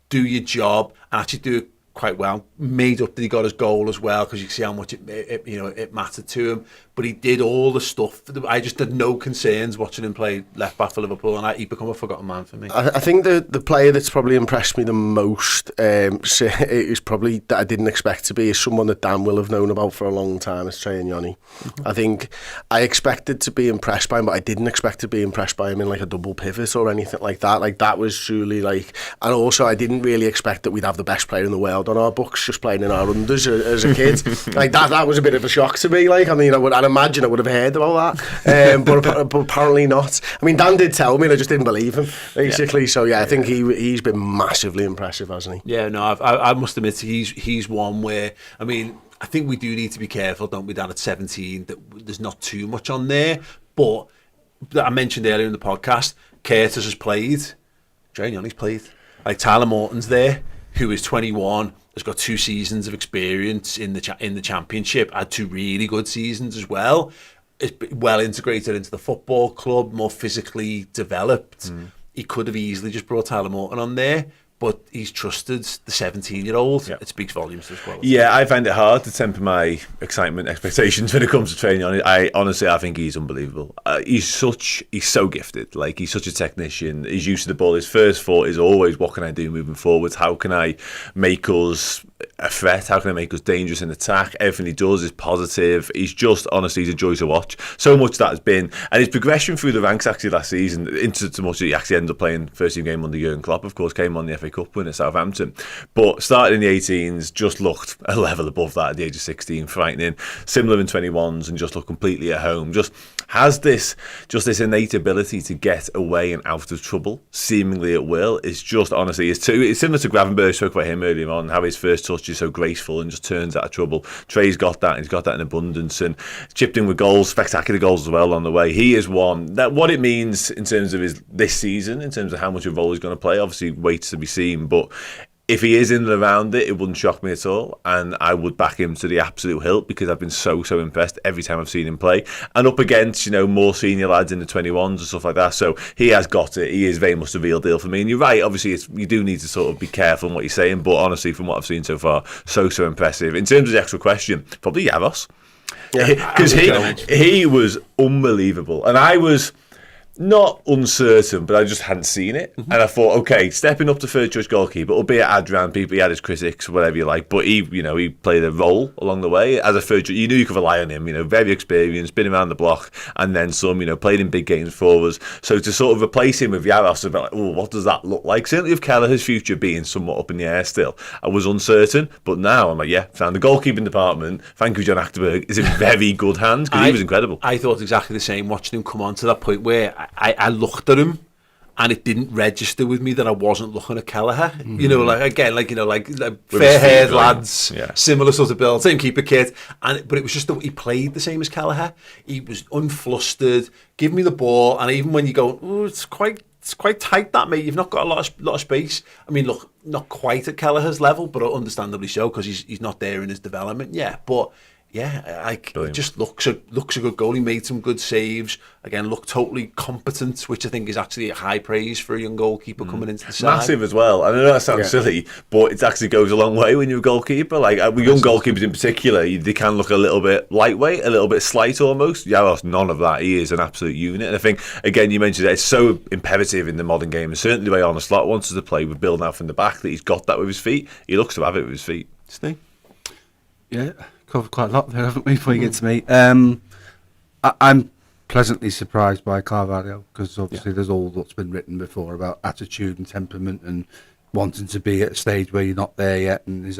do your job and actually do it quite well. Made up that he got his goal as well, because you can see how much it mattered to him. But he did all the stuff. I just had no concerns watching him play left back for Liverpool, and he become a forgotten man for me. I think the player that's probably impressed me the most is probably that I didn't expect to be, is someone that Dan will have known about for a long time, is Trey Nyoni. I think I expected to be impressed by him, but I didn't expect to be impressed by him in like a double pivot or anything like that. Like, that was truly like, and also I didn't really expect that we'd have the best player in the world on our books just playing in our unders as a kid. Like, that was a bit of a shock to me. Like, I mean, I'd imagine I would have heard about that, but apparently not. I mean, Dan did tell me, and I just didn't believe him, basically. So yeah, I think he's been massively impressive, hasn't he? Yeah, no, I must admit he's one where, I mean, I think we do need to be careful, don't we, Dan, at 17, that there's not too much on there. But I mentioned earlier in the podcast, Curtis has played, Trey Nyoni's played. Like, Tyler Morton's there, who is 21, has got 2 seasons of experience in the Championship, had 2 really good seasons as well. Is well integrated into the football club, more physically developed. He could have easily just brought Tyler Morton on there, but he's trusted the 17-year-old. It speaks volumes as well. Yeah, I find it hard to temper my excitement expectations when it comes to training on it. I think he's unbelievable. He's so gifted. Like, he's such a technician. He's used to the ball. His first thought is always, what can I do moving forwards? How can I make us a threat? How can I make us dangerous in attack? Everything he does is positive. He's just, honestly, he's a joy to watch. So much that has been, and his progression through the ranks actually last season, into so much that he actually ended up playing first team game under Jurgen Klopp, of course, came on the FA Cup win at Southampton, but started in the 18s, just looked a level above that at the age of 16, frightening. Similar in 21s, and just looked completely at home. Just has this innate ability to get away and out of trouble, seemingly at will. It's just, honestly, it's similar to Gravenberg. Spoke about him earlier on, how his first touch is so graceful and just turns out of trouble. Trey's got that, and he's got that in abundance, and chipped in with goals, spectacular goals as well on the way. He is one that, what it means in terms of this season, in terms of how much of a role he's going to play, obviously waits to be seen, but if he is in and around it, it wouldn't shock me at all, and I would back him to the absolute hilt, because I've been so impressed every time I've seen him play, and up against more senior lads in the 21s and stuff like that. So he has got it. He is very much the real deal for me. And you're right, obviously you do need to sort of be careful in what you're saying, but honestly, from what I've seen so far, so impressive. In terms of the actual question, probably Jaros, because he was unbelievable, and I was not uncertain, but I just hadn't seen it. And I thought, okay, stepping up to third choice goalkeeper, albeit Adrian, people, he had his critics, whatever you like, but he played a role along the way as a third choice. You knew you could rely on him, very experienced, been around the block, and then some, played in big games for us. So to sort of replace him with Jaros, a bit like, oh, what does that look like? Certainly with Kelleher's future being somewhat up in the air still, I was uncertain, but now I'm like, yeah, found the goalkeeping department, thank you, John Achterberg, is in very good hands, because he was incredible. I thought exactly the same, watching him come on to that point where I looked at him and it didn't register with me that I wasn't looking at Kelleher. Fair-haired lads, similar sort of build, same keeper kit, but it was just that he played the same as Kelleher. He was unflustered, give me the ball, and even when you go, oh, it's quite tight, that, mate, you've not got a lot of space. I mean, look, not quite at Kelleher's level, but understandably so, because he's not there in his development yet, but it just looks a good goal. He made some good saves. Again, looked totally competent, which I think is actually a high praise for a young goalkeeper coming into the side. Massive as well. I know that sounds silly, but it actually goes a long way when you're a goalkeeper. Like, with young goalkeepers in particular, they can look a little bit lightweight, a little bit slight almost. Jaros, none of that. He is an absolute unit. And I think, again, you mentioned that it's so imperative in the modern game, and certainly the way Arne Slot wants us to play with building out from the back, that he's got that with his feet. He looks to have it with his feet. Steve? Yeah, covered quite a lot there, haven't we, before you get to me? I'm pleasantly surprised by Carvalho, because obviously there's all that's been written before about attitude and temperament and wanting to be at a stage where you're not there yet, and his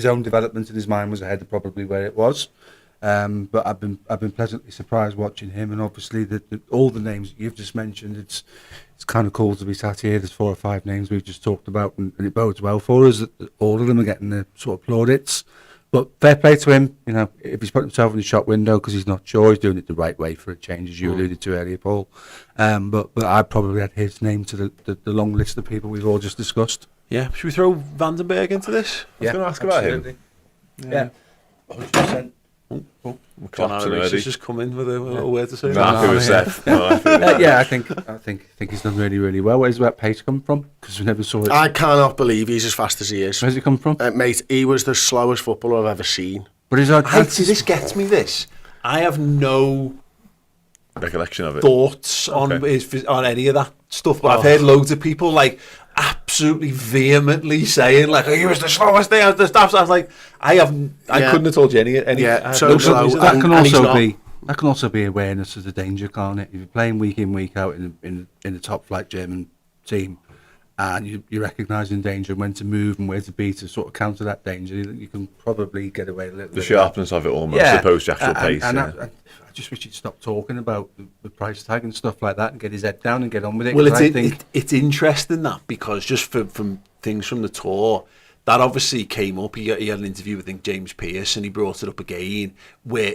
own development in his mind was ahead of probably where it was. But I've been pleasantly surprised watching him, and obviously all the names that you've just mentioned, it's kind of cool to be sat here. There's 4 or 5 names we've just talked about, and it bodes well for us that all of them are getting the sort of plaudits. But fair play to him, if he's put himself in the shop window because he's not sure, he's doing it the right way for a change, as you alluded to earlier, Paul. But I'd probably add his name to the long list of people we've all just discussed. Yeah, should we throw Vandenberg into this? I was going to ask about him. Yeah, 100%. John Harris has just come in with a little word to say. I think he's done really, really well. Where's that pace come from? Because we never saw it. I cannot believe he's as fast as he is. Where's it come from? Mate, he was the slowest footballer I've ever seen. But this gets me this. I have no recollection of it. Thoughts on any of that stuff, but I've heard loads of people absolutely vehemently saying he was the slowest thing out the staff. So I was like, I couldn't have told you any. So slow. That can also be awareness of the danger, can't it? If you're playing week in, week out in the top flight German team, and you're recognising danger and when to move and where to be to sort of counter that danger, you can probably get away a little bit. The sharpness of it almost, opposed to actual pace. I just wish he'd stop talking about the price tag and stuff like that and get his head down and get on with it. Well, it's interesting that, because just from things from the tour, that obviously came up. He had an interview with, I think, James Pearce, and he brought it up again, where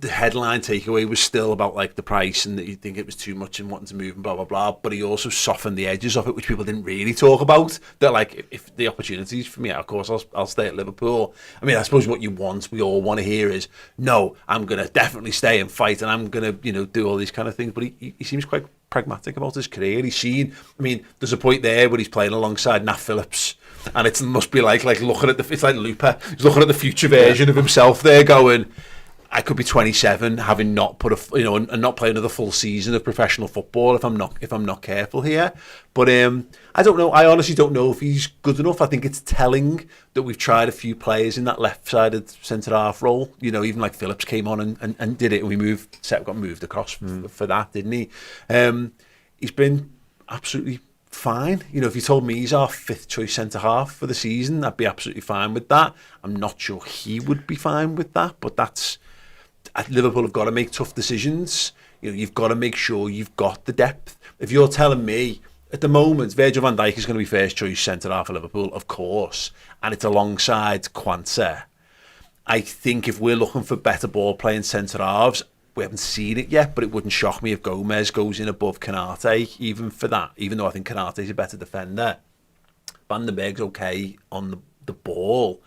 the headline takeaway was still about the price and that you think it was too much and wanting to move and blah blah blah, but he also softened the edges of it, which people didn't really talk about, that if the opportunities for me, of course I'll stay at Liverpool. I mean, I suppose what we all want to hear is, no, I'm gonna definitely stay and fight and I'm gonna do all these kind of things, but he seems quite pragmatic about his career. He's seen, I mean, there's a point there where he's playing alongside Nat Phillips, and it must be like looking at it's like Looper. He's looking at the future version of himself there, going, I could be 27, having not put and not play another full season of professional football if I'm not careful here. But I don't know. I honestly don't know if he's good enough. I think it's telling that we've tried a few players in that left-sided centre half role. Even like Phillips came on and did it, and got moved across for that, didn't he? He's been absolutely fine. If you told me he's our 5th choice centre half for the season, I'd be absolutely fine with that. I'm not sure he would be fine with that, but that's. Liverpool have got to make tough decisions. You've got to make sure you've got the depth. If you're telling me at the moment Virgil van Dijk is going to be first choice centre half for Liverpool, of course, and it's alongside Quansah, I think if we're looking for better ball playing centre halves, we haven't seen it yet, but it wouldn't shock me if Gomez goes in above Konate, even for that. Even though I think Konate's a better defender, Van den Berg's okay on the ball.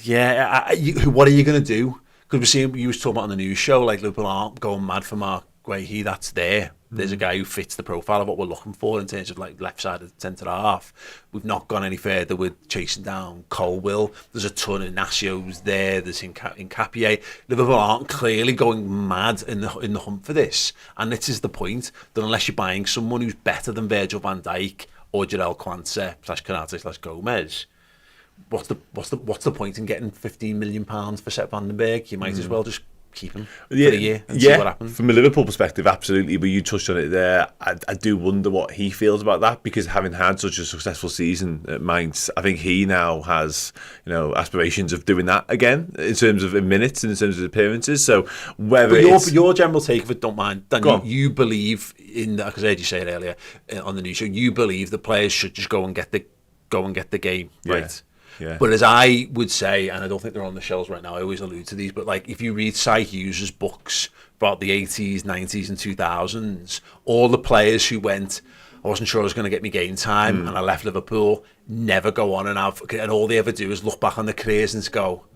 Yeah, what are you going to do? Because we're seeing, you was talking about on the news show, like Liverpool aren't going mad for Mark Guehi. That's there. There's a guy who fits the profile of what we're looking for in terms of like left-sided centre half. We've not gone any further with chasing down Colwill. There's a ton of Inaccio's there. There's Nkapie. Liverpool aren't clearly going mad in the hunt for this. And this is the point, that unless you're buying someone who's better than Virgil van Dijk or Jarell Quansah /Konate /Gomez, what's the point in getting £15 million for Sepp van den Berg? You might as well just keep him for the year and see what happens. From a Liverpool perspective, absolutely. But you touched on it there. I do wonder what he feels about that, because having had such a successful season at Mainz, I think he now has aspirations of doing that again in terms of minutes and in terms of appearances. So whether your general take of it, don't mind, Dan, you believe in that, because I heard you say it earlier on the news show. You believe the players should just go and get the game right. Yeah. But as I would say, and I don't think they're on the shelves right now, I always allude to these, but like if you read Cy Hughes' books about the 80s, 90s and 2000s, all the players who went, I wasn't sure I was going to get me game time and I left Liverpool, never go on and all they ever do is look back on their careers and go,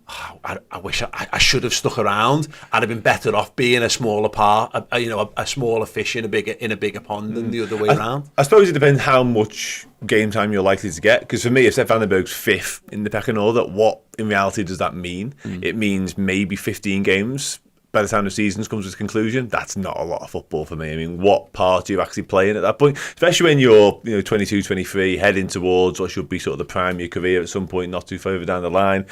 oh, I wish I should have stuck around. I'd have been better off being a smaller part, a smaller fish in a bigger pond than the other way around. I suppose it depends how much game time you're likely to get, because for me, if Sepp van den Berg's 5th in the pecking order, what in reality does that mean? It means maybe 15 games by the time the season comes to its conclusion. That's not a lot of football for me. I mean, what part are you actually playing at that point? Especially when you're 22, 23, heading towards what should be sort of the prime of your career at some point, not too far down the line.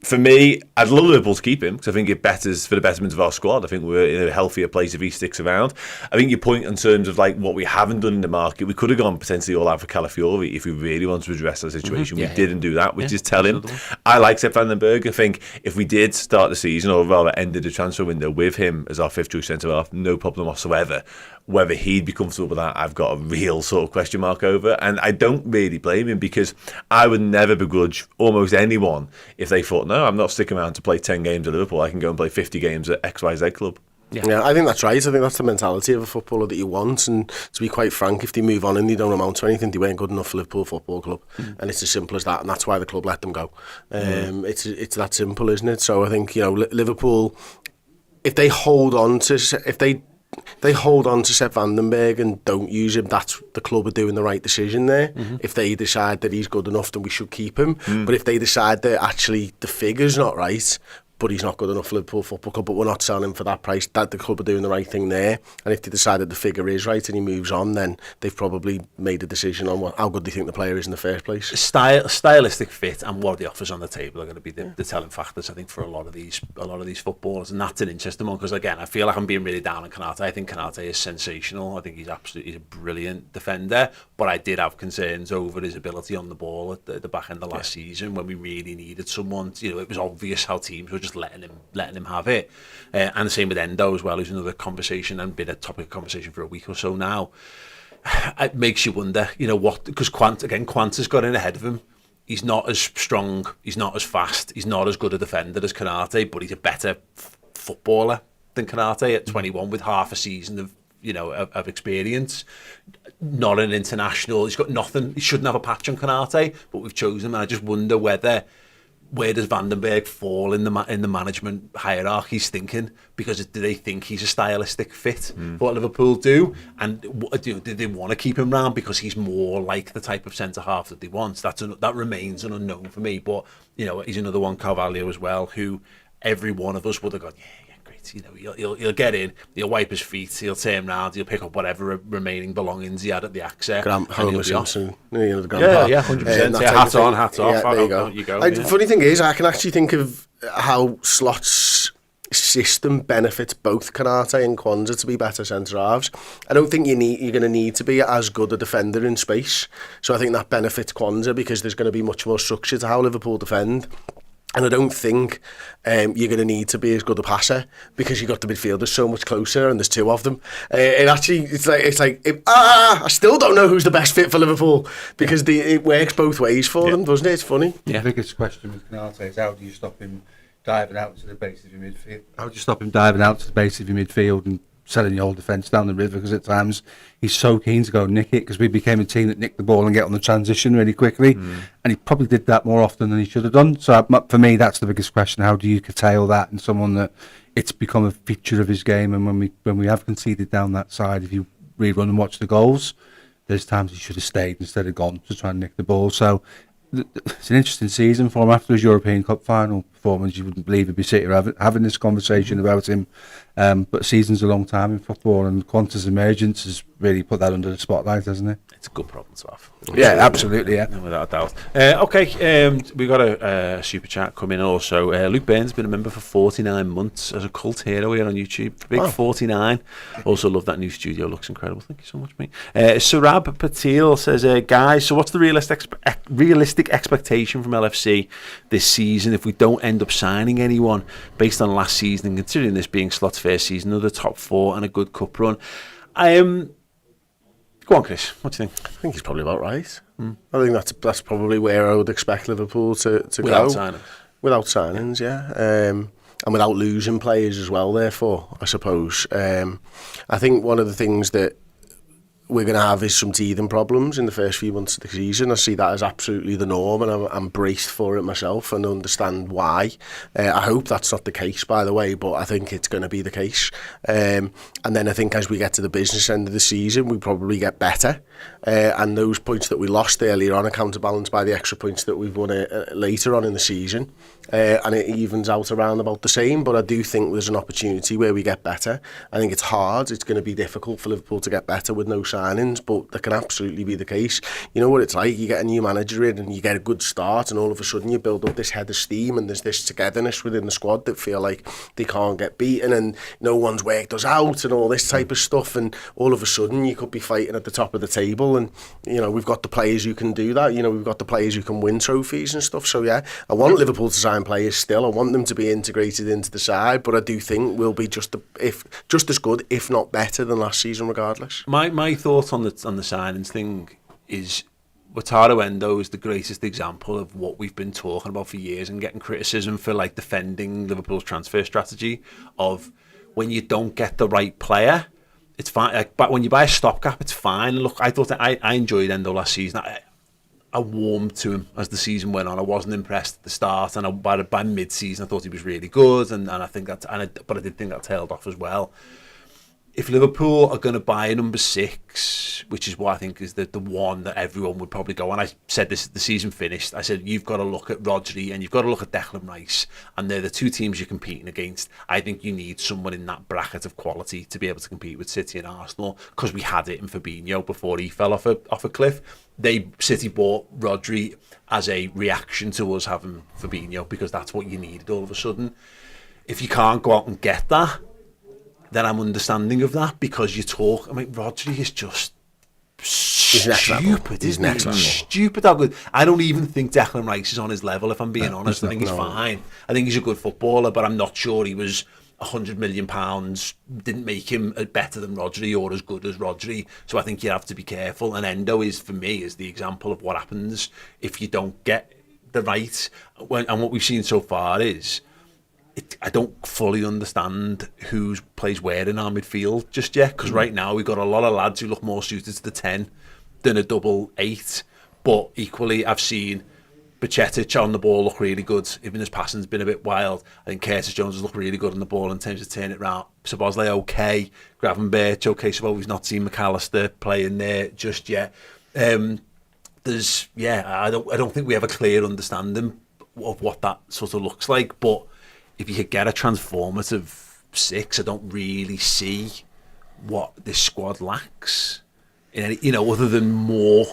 For me, I'd love Liverpool to keep him, because I think it betters for the betterment of our squad. I think we're in a healthier place if he sticks around. I think your point in terms of like what we haven't done in the market, we could have gone potentially all out for Calafiori if we really wanted to address that situation. We didn't do that, which is telling. I like Sepp van den Berg. I think if we did start the season, or rather ended the transfer window with him as our 5th choice centre half, no problem whatsoever. Whether he'd be comfortable with that, I've got a real sort of question mark over. And I don't really blame him, because I would never begrudge almost anyone if they thought, no, I'm not sticking around to play 10 games at Liverpool. I can go and play 50 games at XYZ club. Yeah, I think that's right. I think that's the mentality of a footballer that you want. And to be quite frank, if they move on and they don't amount to anything, they weren't good enough for Liverpool Football Club. And it's as simple as that. And that's why the club let them go. It's that simple, isn't it? So I think, Liverpool, if they hold on to Sepp van den Berg and don't use him, that's the club are doing the right decision there. If they decide that he's good enough, then we should keep him. But if they decide that actually the figure's not right, but he's not good enough for Liverpool Football Club, but we're not selling him for that price, that the club are doing the right thing there. And if they decide that the figure is right and he moves on, then they've probably made a decision on how good they think the player is in the first place. Stylistic fit and what the offers on the table are going to be the telling factors, I think, for a lot of these footballers. And that's an interesting one, because again, I feel like I'm being really down on Konate. I think Konate is sensational. I think he's a brilliant defender, but I did have concerns over his ability on the ball at the back end of last season, when we really needed someone. It was obvious how teams were just letting him have it, and the same with Endo as well, who's another conversation and been a topic of conversation for a week or so now. It makes you wonder, what, because Quanta's got in ahead of him. He's not as strong, he's not as fast, he's not as good a defender as Konate, but he's a better footballer than Konate at 21 with half a season of experience. Not an international, he's got nothing, he shouldn't have a patch on Konate, but we've chosen him, and I just wonder whether where does Vandenberg fall in the management hierarchy's thinking? Because do they think he's a stylistic fit for what Liverpool do? And do they want to keep him round because he's more like the type of centre-half that they want? That remains an unknown for me. But, he's another one, Carvalho as well, who every one of us would have gone, yeah, great. He'll get in, he'll wipe his feet, he'll turn round, he'll pick up whatever remaining belongings he had at the access. Homer Simpson. Yeah, 100%. Hat on, hat off. Yeah, there you go. The funny thing is, I can actually think of how Slot's system benefits both Konate and Kwanzaa to be better centre-halves. I don't think you're going to need to be as good a defender in space. So I think that benefits Kwanzaa because there's going to be much more structure to how Liverpool defend. And I don't think you're going to need to be as good a passer because you've got the midfielders so much closer and there's two of them. I still don't know who's the best fit for Liverpool because it works both ways for them, doesn't it? It's funny. Yeah. The biggest question with Konate is how do you stop him diving out to the base of your midfield? How do you stop him diving out to the base of your midfield and selling your whole defence down the river? Because at times he's so keen to go and nick it, because we became a team that nicked the ball and get on the transition really quickly, and he probably did that more often than he should have done. So for me, that's the biggest question: how do you curtail that in someone that it's become a feature of his game? And when we have conceded down that side, if you rerun and watch the goals, there's times he should have stayed instead of gone to try and nick the ball. So it's an interesting season for him. After his European Cup final performance, you wouldn't believe he'd be sitting here having this conversation about him. But season's a long time in football, and Quanta's emergence has really put that under the spotlight, hasn't it? It's a good problem to have. Yeah, absolutely, yeah. Without a doubt. Okay, we got a super chat coming in also. Luke Burns has been a member for 49 months as a cult hero here on YouTube. Big 49. Also love that new studio, looks incredible. Thank you so much, mate. Surab Patil says, guys, so what's the realistic expectation from LFC this season if we don't end up signing anyone based on last season, and considering this being Slot's first season, another top four and a good cup run? Go on, Chris. What do you think? I think he's probably about right. I think that's probably where I would expect Liverpool to Without go. Signing. Without signings, yeah. And without losing players as well, therefore, I suppose. I think one of the things that we're going to have is some teething problems in the first few months of the season. I see that as absolutely the norm, and I'm braced for it myself and understand why. I hope that's not the case, by the way, but I think it's going to be the case. And then I think as we get to the business end of the season, we probably get better. And those points that we lost earlier on are counterbalanced by the extra points that we've won later on in the season. And it evens out around about the same, but I do think there's an opportunity where we get better. I think it's hard. It's going to be difficult for Liverpool to get better with no signings, but that can absolutely be the case. You know what it's like? You get a new manager in and you get a good start, and all of a sudden you build up this head of steam and there's this togetherness within the squad that feel like they can't get beaten and no one's worked us out and all this type of stuff, and all of a sudden you could be fighting at the top of the table, and we've got the players who can do that. We've got the players who can win trophies and stuff. So yeah, I want Liverpool to sign players still. I want them to be integrated into the side, but I do think we'll be just as good, if not better, than last season regardless. My thoughts on the signings thing is Wataru Endo is the greatest example of what we've been talking about for years and getting criticism for, like, defending Liverpool's transfer strategy of when you don't get the right player, it's fine. But when you buy a stopgap, it's fine. Look, I thought that I enjoyed Endo last season. I warmed to him as the season went on. I wasn't impressed at the start, and by mid-season, I thought he was really good, but I did think that tailed off as well. If Liverpool are going to buy a number 6, which is what I think is the one that everyone would probably go, and I said this at the season finished, I said you've got to look at Rodri and you've got to look at Declan Rice, and they're the two teams you're competing against. I think you need someone in that bracket of quality to be able to compete with City and Arsenal, because we had it in Fabinho before he fell off a cliff. City bought Rodri as a reaction to us having Fabinho, because that's what you needed all of a sudden. If you can't go out and get that, then I'm understanding of that, because Rodri is just stupid. He's next level. Stupid how good. I don't even think Declan Rice is on his level, if I'm being honest. I think he's fine. I think he's a good footballer, but I'm not sure he was £100 million didn't make him better than Rodri or as good as Rodri. So I think you have to be careful. And Endo is, for me, is the example of what happens if you don't get the right. And what we've seen so far is, I don't fully understand who plays where in our midfield just yet, because right now we've got a lot of lads who look more suited to the 10 than a double 8. But equally, I've seen Bajcetic on the ball look really good, even his passing's been a bit wild. I think Curtis Jones has looked really good on the ball in terms of turning it round. Szoboszlai okay, Gravenberch okay, so we've not seen McAllister playing there just yet. I don't think we have a clear understanding of what that sort of looks like, but if you could get a transformative 6, I don't really see what this squad lacks in any, other than more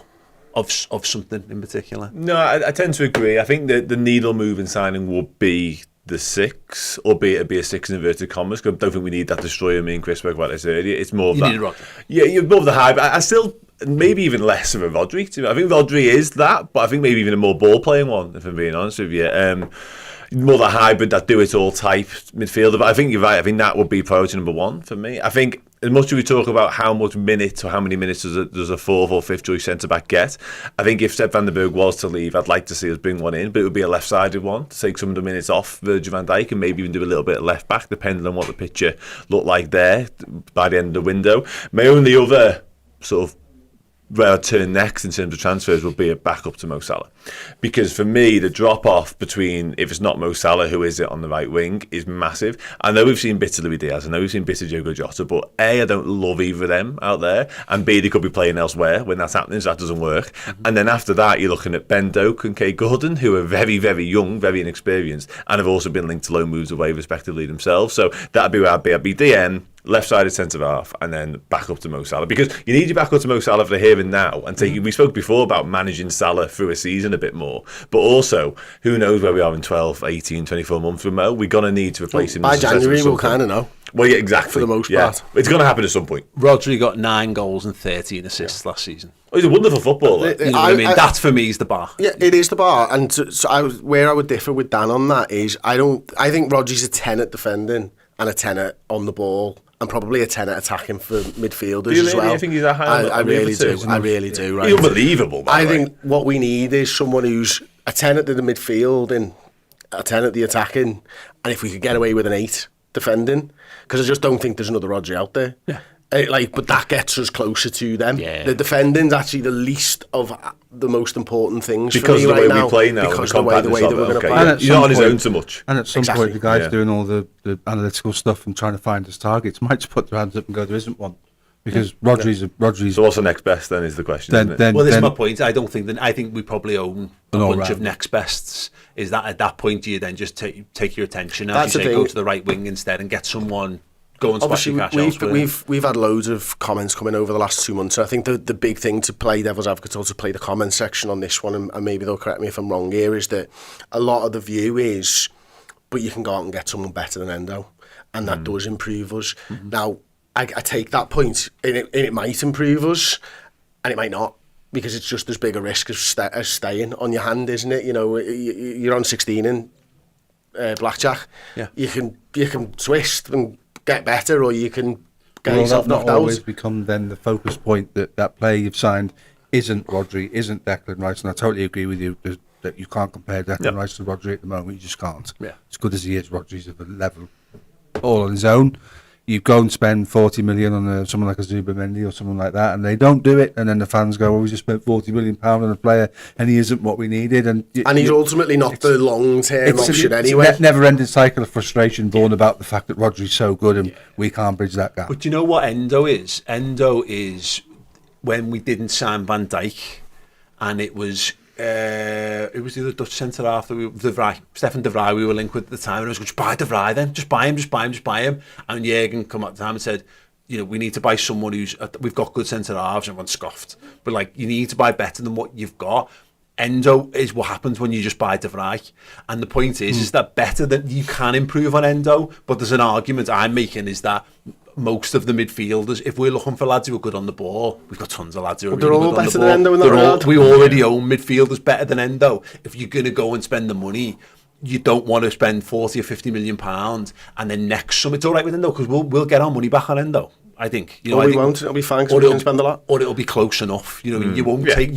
of something in particular. No, I tend to agree. I think that the needle moving signing would be the 6, albeit it'd be a 6 in inverted commas, because I don't think we need that destroyer. Me and Chris spoke about this earlier. It's more of that. Need Rodri. Yeah, you're more of the hype. I still, maybe even less of a Rodri. I think Rodri is that, but I think maybe even a more ball-playing one, if I'm being honest with you. More the hybrid, that do-it-all type midfielder. But I think you're right. I think that would be priority number 1 for me. I think as much as we talk about how much minutes or how many minutes does a 4th or 5th choice centre-back get, I think if Sepp van den Berg was to leave, I'd like to see us bring one in, but it would be a left-sided one to take some of the minutes off Virgil van Dijk and maybe even do a little bit of left-back, depending on what the picture looked like there by the end of the window. My only other sort of where I'd turn next in terms of transfers would be a backup to Mo Salah, because for me the drop off between, if it's not Mo Salah, who is it on the right wing, is massive. I know we've seen bits of Luis Diaz, I know we've seen bits of Diogo Jota, but A, I don't love either of them out there, and B, they could be playing elsewhere when that's happening, so that doesn't work. And then after that you're looking at Ben Doak and Kay Gordon, who are very, very young, very inexperienced, and have also been linked to loan moves away respectively themselves. So that'd be where I'd be DM, left-sided centre-half, and then back up to Mo Salah, because you need your back up to Mo Salah for the here and now, and we spoke before about managing Salah through a season a bit more, but also who knows where we are in 12, 18, 24 months with Mo. We're going to need to replace him. By January we'll kind of know. Well, yeah, exactly. For the most part. It's going to happen at some point. Rodri got 9 goals and 13 assists last season. Oh, he's a wonderful footballer. You know what I mean? That for me is the bar. Yeah, it is the bar. And where I would differ with Dan on that is I think Rodri's a 10 at defending and a 10 at on the ball, and probably a 10 at attacking for midfielders as well. I think he's that high. I really do. I really do. Right. He's unbelievable. I think what we need is someone who's a 10 at the midfield and a 10 at the attacking, and if we could get away with an 8 defending, because I just don't think there's another Rodri out there. Yeah. But that gets us closer to them. Yeah. The defending's actually the least of the most important things because for me of the way right now. we play now, because of the way that we're going to play. He's not on his own so much. And at some Exactly. point, the guys doing all the analytical stuff and trying to find his targets might just put their hands up and go, there isn't one. Because Rodri's. So what's the next best then is the question, isn't it? Well, this is my point. I think we probably own a bunch of next bests. Is that at that point you then just take your attention, as you say, go to the right wing instead and get someone go and splash your cash elsewhere. We've had loads of comments coming over the last 2 months. I think the big thing to play devil's advocate or to play the comment section on this one, and maybe they'll correct me if I'm wrong here, is that a lot of the view is, but you can go out and get someone better than Endo, and that does improve us. Now, I take that point, and it might improve us, and it might not, because it's just as big a risk as staying on your hand, isn't it? You know, you're on 16 in blackjack. Yeah. You can twist and get better, or you can get yourself knocked out. Always become then the focus point that player you've signed isn't Rodri, isn't Declan Rice, and I totally agree with you that you can't compare Declan Rice to Rodri at the moment. You just can't. Yeah. As good as he is, Rodri's of a level all on his own. You go and spend 40 million on someone like a Zubimendi or someone like that, and they don't do it, and then the fans go, well, we just spent £40 million on a player, and he isn't what we needed. And he's ultimately not the long-term option anyway. It's a never-ending cycle of frustration born about the fact that Rodri's so good and we can't bridge that gap. But you know what Endo is? Endo is when we didn't sign Van Dijk, and it was the other Dutch centre half, Stefan de Vrij we were linked with at the time, and I was going, just buy de Vrij then, just buy him. And Jürgen come at the time and said, you know, we need to buy someone we've got good centre halves, and everyone scoffed, but like, you need to buy better than what you've got. Endo is what happens when you just buy de Vrij, and the point is that better than you can improve on Endo, but there's an argument I'm making is that most of the midfielders, if we're looking for lads who are good on the ball, we've got tons of lads who are really good on the ball. Than Endo in that regard. We already own midfielders better than Endo. If you're going to go and spend the money, you don't want to spend 40 or 50 million pounds, and then next summer, it's all right with Endo because we'll get our money back on Endo. I think. You know, we won't. It'll be fine because we can spend a lot. Or it'll be close enough. You know, you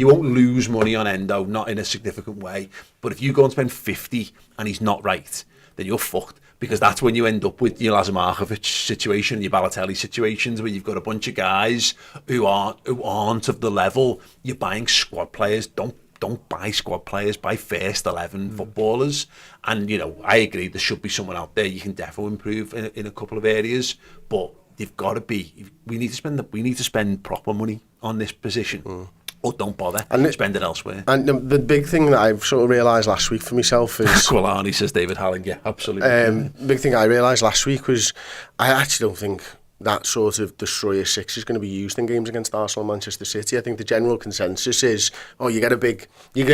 won't lose money on Endo, not in a significant way. But if you go and spend 50 and he's not right, then you're fucked. Because that's when you end up with your Lazamarkovic situation, your Balotelli situations, where you've got a bunch of guys who aren't of the level. You're buying squad players. Don't don't buy squad players, buy first 11 footballers. And, you know, I agree there should be someone out there you can definitely improve in a couple of areas, but they've got to be, we need to spend proper money on this position. Or don't bother and spend it elsewhere. And the big thing that I've sort of realised last week for myself is... Arnie, says David Halling, yeah, absolutely. Big thing I realised last week was I actually don't think that sort of destroyer 6 is going to be used in games against Arsenal and Manchester City. I think the general consensus is, you get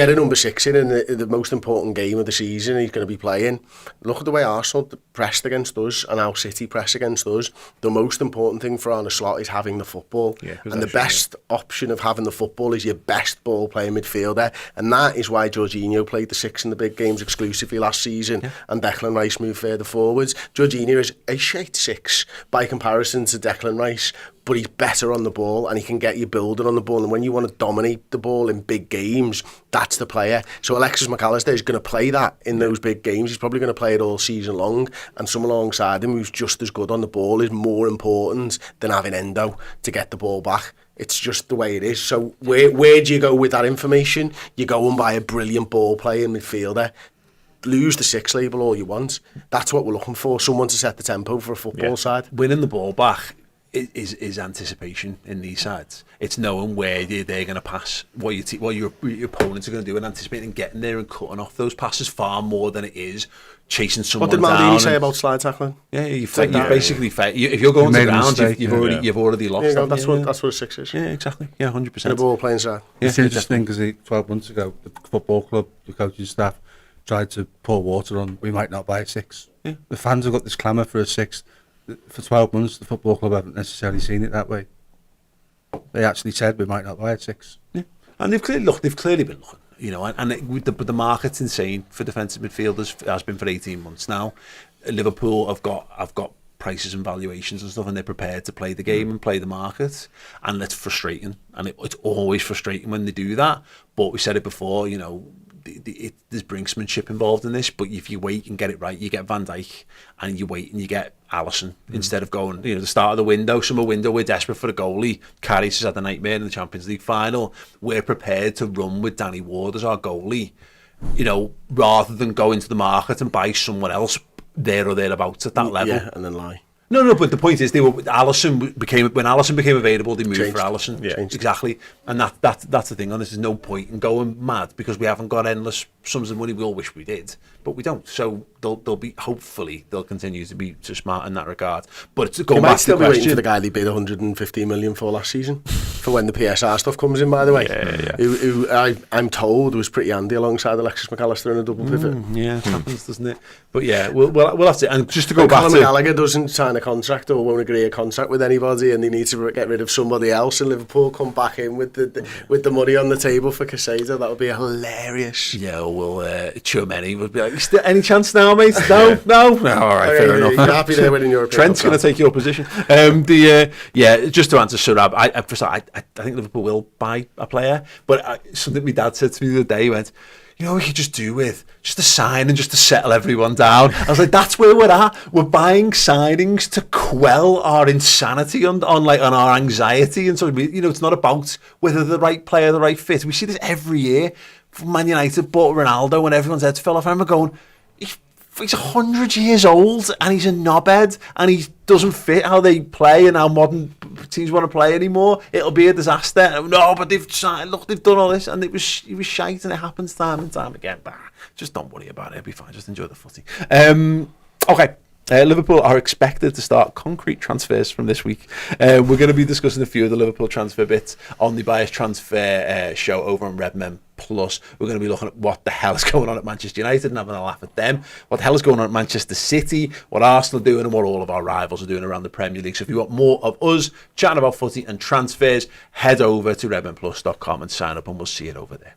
a number 6 in the most important game of the season, he's going to be playing. Look at the way Arsenal pressed against us and how City press against us. The most important thing for Arne Slot is having the football. Yeah, and the best option of having the football is your best ball playing midfielder. And that is why Jorginho played the 6 in the big games exclusively last season, and Declan Rice moved further forwards. Jorginho is a shite 6 by comparison to Declan Rice, but he's better on the ball and he can get you building on the ball, and when you want to dominate the ball in big games, that's the player. So Alexis McAllister is going to play that in those big games. He's probably going to play it all season long, and someone alongside him who's just as good on the ball is more important than having Endo to get the ball back. It's just the way it is. So where do you go with that information? You go and buy a brilliant ball playing midfielder. Lose the 6 label all you want. That's what we're looking for, someone to set the tempo for a football side. Winning the ball back is anticipation in these sides. It's knowing where they're going to pass, what your opponents are going to do, and anticipating getting there and cutting off those passes far more than it is chasing someone down. What did Maldini say about slide tackling? Yeah, you basically if you're going to the ground, you've already lost. Yeah, that's what a 6 is. Yeah, exactly. Yeah, 100%. In a ball playing side. Yeah, it's interesting because 12 months ago, the football club, the coaching staff, tried to pour water on, we might not buy a 6. Yeah. The fans have got this clamour for a 6. For 12 months, the football club haven't necessarily seen it that way. They actually said we might not buy a 6. Yeah. And they've clearly been looking, you know, and the market's insane for defensive midfielders. It has been for 18 months now. Liverpool have got prices and valuations and stuff, and they're prepared to play the game and play the market, and it's frustrating, and it's always frustrating when they do that. But we said it before, you know, there's brinksmanship involved in this, but if you wait and get it right, you get Van Dijk, and you wait and you get Alisson instead of going, you know, the start of the summer window, we're desperate for a goalie. Karius has had a nightmare in the Champions League final. We're prepared to run with Danny Ward as our goalie, you know, rather than go into the market and buy someone else there or thereabouts at that level. Yeah, and then lie. No, but the point is, when Alisson became available, they moved for Alisson. Yeah, exactly, and that's the thing. And there's no point in going mad because we haven't got endless sums of money. We all wish we did, but we don't. So hopefully they'll continue to be so smart in that regard. But it's going back to the question. Waiting for the guy they bid 150 million for last season, for when the PSR stuff comes in. By the way, who I'm told was pretty handy alongside Alexis McAllister in a double pivot. Yeah, it happens, doesn't it? But yeah, we'll have to. And just to go back to Gallagher doesn't sign a contract or won't agree a contract with anybody, and they need to get rid of somebody else, and Liverpool come back in with the money on the table for Casado. That would be hilarious. Yeah, well, Tchouameni would be like, any chance now, mate? No. All right, fair enough. You're happy there winning European Trent's going to take your position. Just to answer Surab, I think Liverpool will buy a player, but something my dad said to me the other day, he went, you know, we could just do with just a sign and just to settle everyone down. I was like, that's where we're at. We're buying signings to quell our insanity on our anxiety, and so you know, it's not about whether the right player, the right fit. We see this every year. Man United bought Ronaldo, and everyone's heads fell off. I remember going, he's 100 years old and he's a knobhead and he doesn't fit how they play and how modern teams want to play anymore. It'll be a disaster. No, but they've done all this, and he was shite, and it happens time and time again. Bah, just don't worry about it. It'll be fine. Just enjoy the footy. Okay. Liverpool are expected to start concrete transfers from this week. We're going to be discussing a few of the Liverpool transfer bits on the Bias Transfer show over on Redmen Plus. We're going to be looking at what the hell is going on at Manchester United and having a laugh at them, what the hell is going on at Manchester City, what Arsenal are doing, and what all of our rivals are doing around the Premier League. So if you want more of us chatting about footy and transfers, head over to redmenplus.com and sign up, and we'll see you over there.